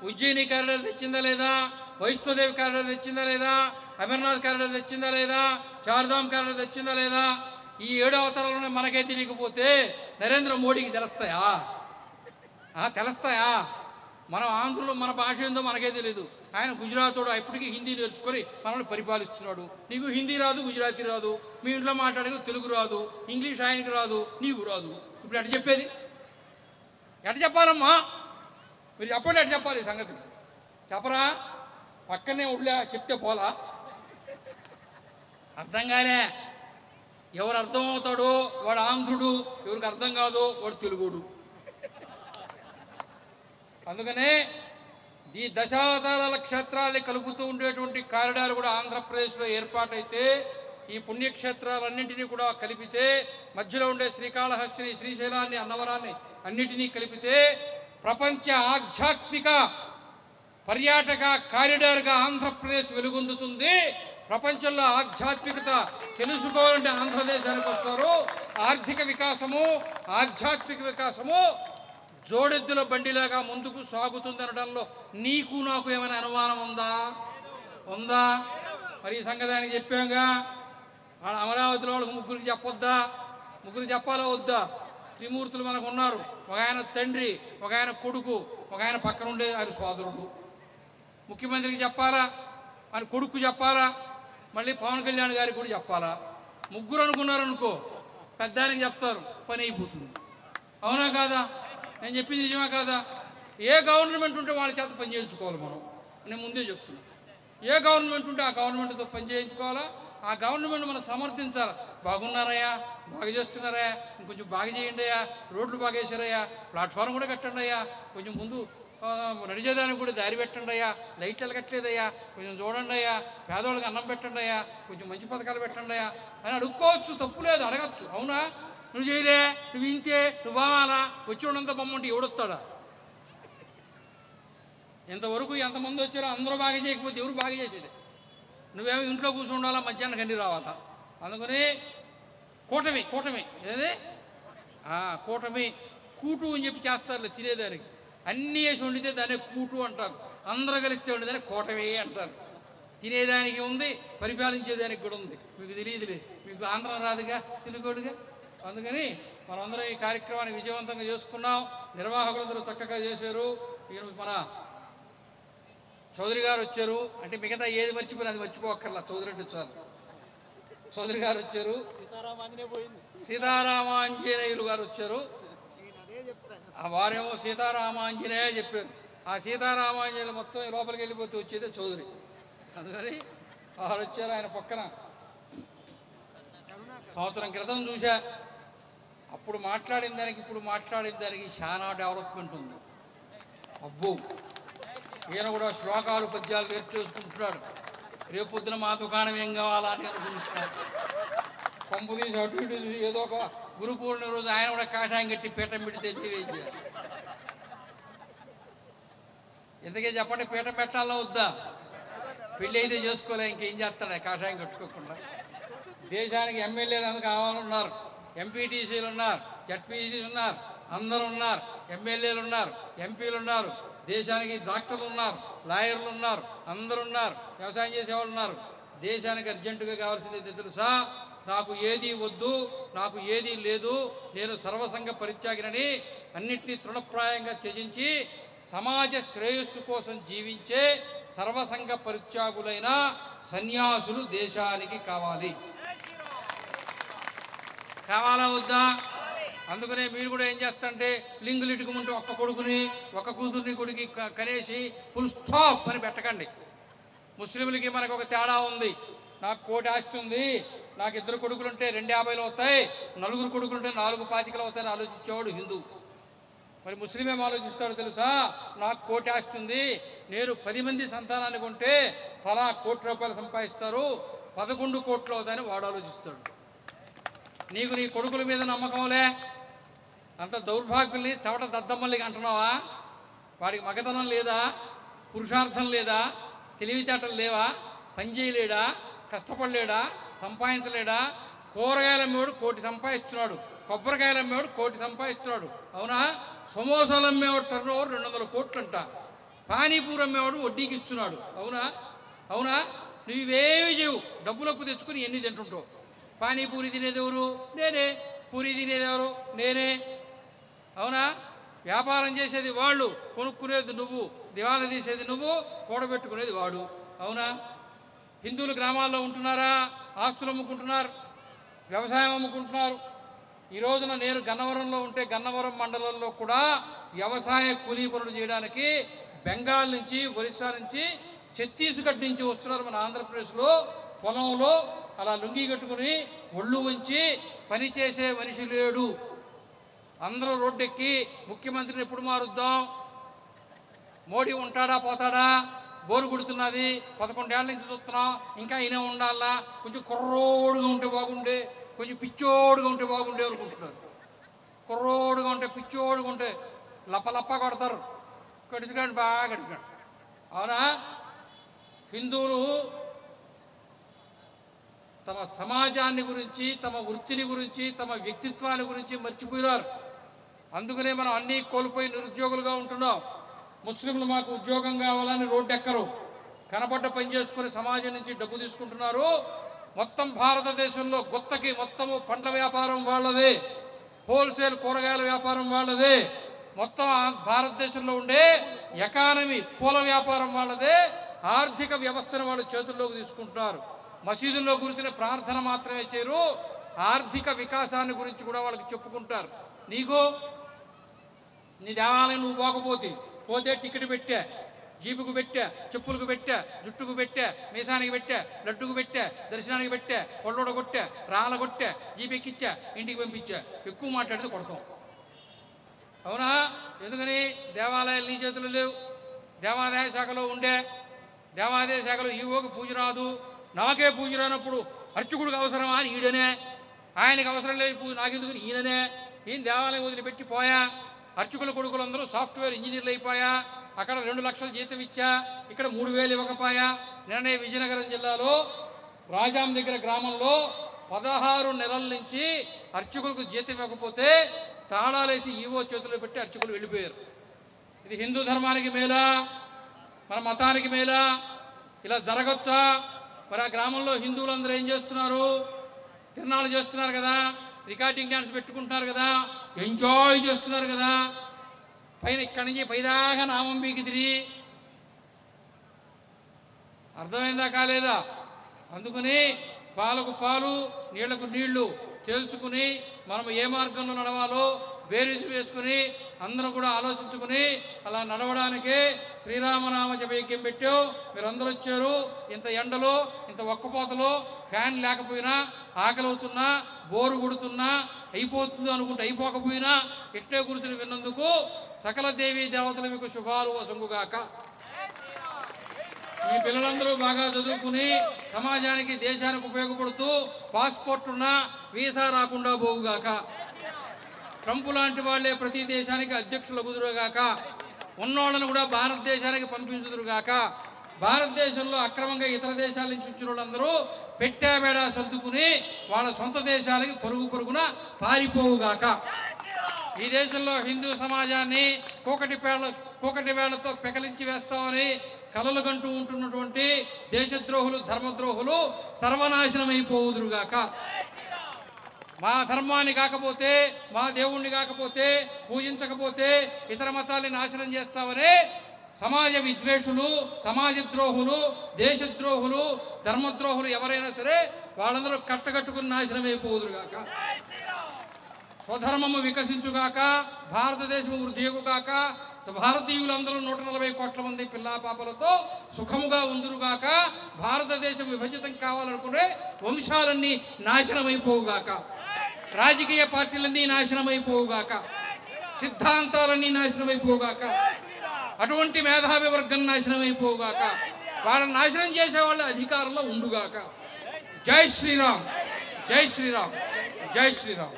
ఉజ్జయిని కారిడార్ తెచ్చిందా లేదా? వైష్ణోదేవి కారిడార్ తెచ్చిందా లేదా? అమర్నాథ్ కారిడార్ తెచ్చిందా లేదా? చార్ధామ్ కారిడార్ తెచ్చిందా లేదా? ఈ 7 అవతారాలను మనకే తెలియకపోతే నరేంద్ర మోడీకి తెలుస్తాయా? తెలుస్తాయా? మనం ఆంధ్రులు మన భాష ఏందో మనకే తెలియదు. ఆయన గుజరాతోడు ఇప్పటికీ హిందీ నేర్చుకొని మనల్ని పరిపాలిస్తున్నాడు. నీకు హిందీ రాదు, గుజరాతీ రాదు, మీ ఇంట్లో మాట్లాడే తెలుగు రాదు, ఇంగ్లీష్ ఆయనకి రాదు, నీకు రాదు. ఇప్పుడు ఎట్ట చెప్పేది? ఎట్ట చెప్పాలమ్మా? మీరు చెప్పండి, ఎట్ట చెప్పాలి సంగతి? చెప్పరా? పక్కనే ఉళ్ళా చెప్తే పోలా? అర్థం కాలే. ఎవరు అర్థం అవుతాడో వాడు ఆంధ్రుడు, ఎవరికి అర్థం కాదో వాడు తెలుగుడు. అందుకనే ఈ దశావతారాల క్షేత్రాన్ని కలుపుతూ ఉండేటువంటి కారిడార్ కూడా ఆంధ్రప్రదేశ్లో ఏర్పాటైతే ఈ పుణ్యక్షేత్రాలన్నింటినీ కూడా కలిపితే మధ్యలో ఉండే శ్రీకాళహస్తిని, శ్రీశైలాన్ని, అన్నవరాన్ని అన్నిటినీ కలిపితే ప్రపంచ ఆధ్యాత్మిక పర్యాటక కారిడార్గా ఆంధ్రప్రదేశ్ వెలుగొందుతుంది. ప్రపంచంలో ఆధ్యాత్మికత తెలుసుకోవాలంటే ఆంధ్రదేశానికి వస్తారు. ఆర్థిక వికాసము, ఆధ్యాత్మిక వికాసము జోడెద్దుల బండిలాగా ముందుకు సాగుతుందనడంలో నీకు నాకు ఏమైనా అనుమానం ఉందా? మరి ఈ సంగతానికి చెప్పాంగా. అమరావతిలో వాళ్ళకి ముగ్గురికి చెప్పొద్దా? ముగ్గురికి చెప్పాలా వద్దా? త్రిమూర్తులు మనకు ఉన్నారు. ఒక ఆయన తండ్రి, ఒక ఆయన కొడుకు, ఒక ఆయన పక్కన ఉండే ఆయన సోదరుడు. ముఖ్యమంత్రికి చెప్పాలా? ఆయన కొడుకు చెప్పాలా? మళ్ళీ పవన్ కళ్యాణ్ గారికి కూడా చెప్పాలా? ముగ్గురు అనుకున్నారనుకో, పెద్దానికి చెప్తారు, పని అయిపోతుంది. అవునా కాదా? నేను చెప్పింది నిజమా కాదా? ఏ గవర్నమెంట్ ఉంటే వాళ్ళ చేత పని చేయించుకోవాలి మనం. నేను ముందే చెప్తున్నా. ఏ గవర్నమెంట్ ఉంటే ఆ గవర్నమెంట్తో పని చేయించుకోవాలా. ఆ గవర్నమెంట్ మనం సమర్థించాలి. బాగున్నారయ్యా, బాగా చేస్తున్నారయ్యా, ఇంకొంచెం బాగా చేయండి అయ్యా, రోడ్లు బాగా వేసారయ్యా, ప్లాట్ఫారం కూడా కట్టండి అయ్యా, కొంచెం ముందు నడిచేదానికి కూడా దారి పెట్టండి అయ్యా, లైట్లు వెలగట్లేదయ్యా, కొంచెం చూడండి అయ్యా, పేదవాళ్ళకి అన్నం పెట్టండి అయ్యా, కొంచెం మంచి పథకాలు పెట్టండి అయ్యా అని అడుక్కోవచ్చు. తప్పు లేదు, అడగచ్చు. అవునా? నువ్వు చేయలే, నువ్వు ఇంతే, నువ్వు బావాలా, వచ్చి ఉండంత బొమ్మంటే ఎవడొస్తాడా? ఇంతవరకు ఎంతమంది వచ్చారో అందరూ బాగా చేయకపోతే ఎవరు బాగా చేసేది? నువ్వేమో ఇంట్లో కూర్చుండాలా, మధ్యాహ్నం కండి రావాలా. అందుకని కూటమి ఏది కూటమి కూటు అని చెప్పి చేస్తారులే తినేదానికి. అన్నీ వేసి వండితే దాన్ని కూటు అంటారు, అందరూ కలిస్తే వండిదాన్ని కూటమి అంటారు. తినేదానికి ఉంది, పరిపాలించేదానికి కూడా ఉంది. మీకు తెలియదులే, మీకు ఆంధ్రం రాదుగా, తెలుగుడుగా. అందుకని మనందరం ఈ కార్యక్రమాన్ని విజయవంతంగా చేసుకున్నాం. నిర్వాహకులందరూ చక్కగా చేశారు. మన చౌదరి గారు వచ్చారు. అంటే మిగతా ఏది మర్చిపోయినా అది మర్చిపోక్కర్లా, చౌదరి అంటే చాలు. చౌదరి గారు వచ్చారు, సీతారామాంజనేయులు గారు వచ్చారు. వారేమో సీతారామాంజనేయ చెప్పారు. ఆ సీతారామాంజనేయులు మొత్తం లోపలికి వెళ్ళిపోతే వచ్చేదే చౌదరి. అందుకని వారు వచ్చారు. ఆయన పక్కన సంవత్సరం క్రితం చూసా. అప్పుడు మాట్లాడిన దానికి ఇప్పుడు మాట్లాడిన దానికి చాలా డెవలప్మెంట్ ఉంది. అబ్బో, ఈయన కూడా శ్లోకాలు పద్యాలు నేర్చేసుకుంటున్నాడు. రేపొద్దున మా దుకాణం ఏం కావాలా అని అనుకుంటున్నాడు. పంపు తీసి అటు ఇటు ఏదో ఒక గురు పూర్ణిమ రోజు ఆయన కూడా కాషాయం కట్టి పీఠం పెట్టి తెచ్చి ఎందుకే చెప్పండి, పీఠం పెట్టాలా వద్దా? పెళ్ళి అయితే చేసుకోలే, ఇంకేం చేస్తాడు కాషాయం కట్టుకోకుండా. దేశానికి ఎమ్మెల్యేలు అందుకు కావాలన్నారు, ఎంపీటీసీలు ఉన్నారు, జడ్పీసీలు ఉన్నారు, అందరూ ఉన్నారు, ఎమ్మెల్యేలు ఉన్నారు, ఎంపీలు ఉన్నారు, దేశానికి డాక్టర్లు ఉన్నారు, లాయర్లు ఉన్నారు, అందరూ ఉన్నారు, వ్యవసాయం చేసేవాళ్ళు ఉన్నారు. దేశానికి అర్జెంటుగా కావాల్సింది తెలుసా? నాకు ఏదీ వద్దు, నాకు ఏదీ లేదు, నేను సర్వసంగ పరిత్యాగినని అన్నిటినీ తృణప్రాయంగా త్యజించి సమాజ శ్రేయస్సు కోసం జీవించే సర్వసంగ పరిత్యాగులైన సన్యాసులు దేశానికి కావాలి. కావాలా వద్దా? అందుకనే మీరు కూడా ఏం చేస్తారంటే లింగులు ఇటుకుముంటే ఒక్క కొడుకుని ఒక్క కూతుర్ని కొడుకు కనేసి ఫుల్ స్టాప్ అని పెట్టకండి. ముస్లింలకి మనకు ఒక తేడా ఉంది. నాకు 1 కోటి ఆస్తి ఉంది, నాకు 2 కొడుకులుంటే 250 అవుతాయి, 4 కొడుకులుంటే 425 అవుతాయని ఆలోచించేవాడు హిందూ. మరి ముస్లిం ఏం ఆలోచిస్తాడో తెలుసా? నాకు 1 కోటి ఆస్తి ఉంది, నేను 10 మంది సంతానాన్ని కొంటే తలా 1 కోటి రూపాయలు సంపాదిస్తారు, 11 కోట్లు అవుతాయని వాడు ఆలోచిస్తాడు. నీకు నీ కొడుకుల మీద నమ్మకంలే, అంత దౌర్భాగ్యుల్ని చవట దద్దమ్మల్ని అంటున్నావా? వాడికి మగతనం లేదా? పురుషార్థం లేదా? తెలివితేటలు లేవా? పని చేయలేడా? కష్టపడలేడా? సంపాదించలేడా? కూరగాయల అమ్మేవాడు 1 కోటి సంపాదిస్తున్నాడు, కొబ్బరికాయలు అమ్మేవాడు 1 కోటి సంపాదిస్తున్నాడు. అవునా? సమోసాలు అమ్మేవాడు టర్న్ ఓవర్ 200 కోట్లు అంట. పానీపూరి అమ్మేవాడు వడ్డీకి ఇస్తున్నాడు. అవునా? అవునా? నువ్వు ఇవేమి చేయవు, డబ్బులప్పు తెచ్చుకుని ఎన్ని తింటుంటావు. పానీపూరి తినేది ఎవరు? నేనే. పూరి తినేది ఎవరు? నేనే. అవునా? వ్యాపారం చేసేది వాళ్ళు, కొనుక్కునేది నువ్వు, దివాలా తీసేది నువ్వు, కూడబెట్టుకునేది వాడు. అవునా? హిందువులు గ్రామాల్లో ఉంటున్నారా? ఆస్తులు అమ్ముకుంటున్నారు, వ్యవసాయం అమ్ముకుంటున్నారు. ఈ రోజున నేను గన్నవరంలో ఉంటే గన్నవరం మండలంలో కూడా వ్యవసాయ కూలీ పనులు చేయడానికి బెంగాల్ నుంచి, ఒరిస్సా నుంచి, ఛత్తీస్గఢ్ నుంచి వస్తున్నారు. మన ఆంధ్రప్రదేశ్లో పొలంలో అలా లుంగి కట్టుకుని ఒళ్ళు వంచి పనిచేసే మనిషి లేడు. అందరూ రోడ్డెక్కి ముఖ్యమంత్రిని ఎప్పుడు మారుద్దాం, మోడీ ఉంటాడా పోతాడా, బోరు కొడుతున్నది, 11 ఏళ్ల నుంచి చూస్తున్నాం, ఇంకా ఈయన ఉండాలా, కొంచెం కుర్రోడుగా ఉంటే బాగుండే, కొంచెం పిచ్చోడుగా ఉంటే బాగుండే అనుకుంటున్నారు. కుర్రోడుగా ఉంటే పిచ్చోడుగా ఉంటే లప్ప కొడతారు, కడిసిగాడు బాగా కడిసిగాడు. అవునా? హిందువులు తమ సమాజాన్ని గురించి, తమ వృత్తిని గురించి, తమ వ్యక్తిత్వాన్ని గురించి మర్చిపోయారు. అందుకనే మనం అన్నీ కోల్పోయి నిరుద్యోగులుగా ఉంటున్నాం. ముస్లింలు మాకు ఉద్యోగం కావాలని రోడ్డు ఎక్కరు, కనబడ్డ పని చేసుకుని సమాజం నుంచి డబ్బు తీసుకుంటున్నారు. మొత్తం భారతదేశంలో గుత్తకి మొత్తము పండ్ల వ్యాపారం వాళ్ళదే, హోల్సేల్ కూరగాయల వ్యాపారం వాళ్ళదే, మొత్తం భారతదేశంలో ఉండే ఎకానమీ పూల వ్యాపారం వాళ్ళదే. ఆర్థిక వ్యవస్థను వాళ్ళు చేతుల్లోకి తీసుకుంటున్నారు. మసీదుల్లో కూర్చునే ప్రార్థన మాత్రమే చేయరు, ఆర్థిక వికాసాన్ని గురించి కూడా వాళ్ళకి చెప్పుకుంటారు. నీకు నీ దేవాలయం నువ్వు పోతే టికెట్ పెట్టా, జీపుకు పెట్టా, చెప్పులకు పెట్టా, జుట్టుకు పెట్టా, మీసానికి పెట్టా, లడ్డుకు పెట్టా, దర్శనానికి పెట్టా, కొళ్ళోడ కొట్టా, రాళ్ళ కొట్టా, జీపు ఎక్కిచ్చా, ఇంటికి పంపించా. ఎక్కువ మాట్లాడితే కొడతాం. అవునా? ఎందుకని? దేవాలయాలు నీ చేతులు లేవు. దేవాదాయ శాఖలో ఉండే, దేవాదాయ శాఖలో ఈవోకి పూజ రాదు, నాకే పూజ రానప్పుడు అర్చకుడికి అవసరమా అని ఈడనే, ఆయనకి అవసరం లేదు పూజ నాకెందుకు ఈయననే. ఈయన దేవాలయం వదిలిపెట్టి పోయా. అర్చకుల కొడుకులందరూ సాఫ్ట్వేర్ ఇంజనీర్లు అయిపోయా. అక్కడ 2 లక్షల జీతం ఇచ్చా, ఇక్కడ 3,000 ఇవ్వకపోయా. నిన్నే విజయనగరం జిల్లాలో రాజాం దగ్గర గ్రామంలో 16 నెలల నుంచి అర్చకులకు జీతం ఇవ్వకపోతే తాళాలేసి ఈవో చేతుల్లో పెట్టి అర్చకులు వెళ్ళిపోయారు. ఇది హిందూ ధర్మానికి మేలా, మన మతానికి మేలా? ఇలా జరగచ్చా? మరి ఆ గ్రామంలో హిందువులందరూ ఏం చేస్తున్నారు? తిరణాలు చేస్తున్నారు కదా, రికార్డింగ్ డ్యాన్స్ పెట్టుకుంటున్నారు కదా, ఎంజాయ్ చేస్తున్నారు కదా. పైన ఇక్కడి నుంచి పైదాకా నామం బీకి తిరిగి అర్థమైందా కాలేదా? అందుకని పాలకు పాలు, నీళ్లకు నీళ్లు తేల్చుకుని మనం ఏ మార్గంలో నడవాలో బేరీజు వేసుకుని అందరూ కూడా ఆలోచించుకుని అలా నడవడానికే శ్రీరామనామ జపయజ్ఞం పెట్టావు. మీరందరూ వచ్చారు. ఇంత ఎండలో, ఇంత ఒక్కపోతలో, ఫ్యాన్ లేకపోయినా, ఆకలి అవుతున్నా, బోరు కొడుతున్నా, అయిపోతుంది అనుకుంటే అయిపోకపోయినా ఇట్టే కూర్చుని విన్నందుకు సకల దేవీ దేవతలు మీకు శుభాలు వసంగుగాక. మీ పిల్లలందరూ బాగా చదువుకుని సమాజానికి, దేశానికి ఉపయోగపడుతూ పాస్పోర్ట్ ఉన్నా వీసా రాకుండా పోవుగాక. ట్రంప్ లాంటి వాళ్లే ప్రతి దేశానికి అధ్యక్షులు కుదురుగాక. ఉన్నోళ్ళను కూడా భారతదేశానికి పంపించుదురుగాక. భారతదేశంలో అక్రమంగా ఇతర దేశాల నుంచి వచ్చిన వాళ్ళందరూ పెట్టాబేడా సర్దుకుని వాళ్ళ సొంత దేశాలకి పరుగున పారిపోవుగాక. ఈ దేశంలో హిందూ సమాజాన్ని కూకటి వేళ్లతో పెకలించి వేస్తామని కలలు కంటూ ఉంటున్నటువంటి దేశద్రోహులు, ధర్మద్రోహులు సర్వనాశనమైపోవుదురుగాక. మా ధర్మాన్ని కాకపోతే, మా దేవుణ్ణి కాకపోతే, పూజించకపోతే ఇతర మతాల్ని నాశనం చేస్తామని సమాజ విద్వేషులు, సమాజ ద్రోహులు, దేశద్రోహులు, ధర్మద్రోహులు ఎవరైనా సరే వాళ్ళందరూ కట్టకట్టుకుని నాశనమైపోదురుగాక. స్వధర్మము వికసించుగాక, భారతదేశము వృద్ధియుగాక, భారతీయులందరూ 140 కోట్ల మంది పిల్లా పాపలతో సుఖముగా ఉందురుగాక, భారతదేశం విభజితం కావాలనుకునే వంశాలన్నీ నాశనమైపోవుగాక, రాజకీయ పార్టీలన్నీ నాశనమైపోవుగాక, సిద్ధాంతాలన్నీ నాశనమైపోవుగాక, అటువంటి మేధావి వర్గం నాశనమైపోవుగాక, వాళ్ళని నాశనం చేసే వాళ్ళ అధికారంలో ఉండుగాక. జై శ్రీరామ్, జై శ్రీరామ్, జై శ్రీరామ్.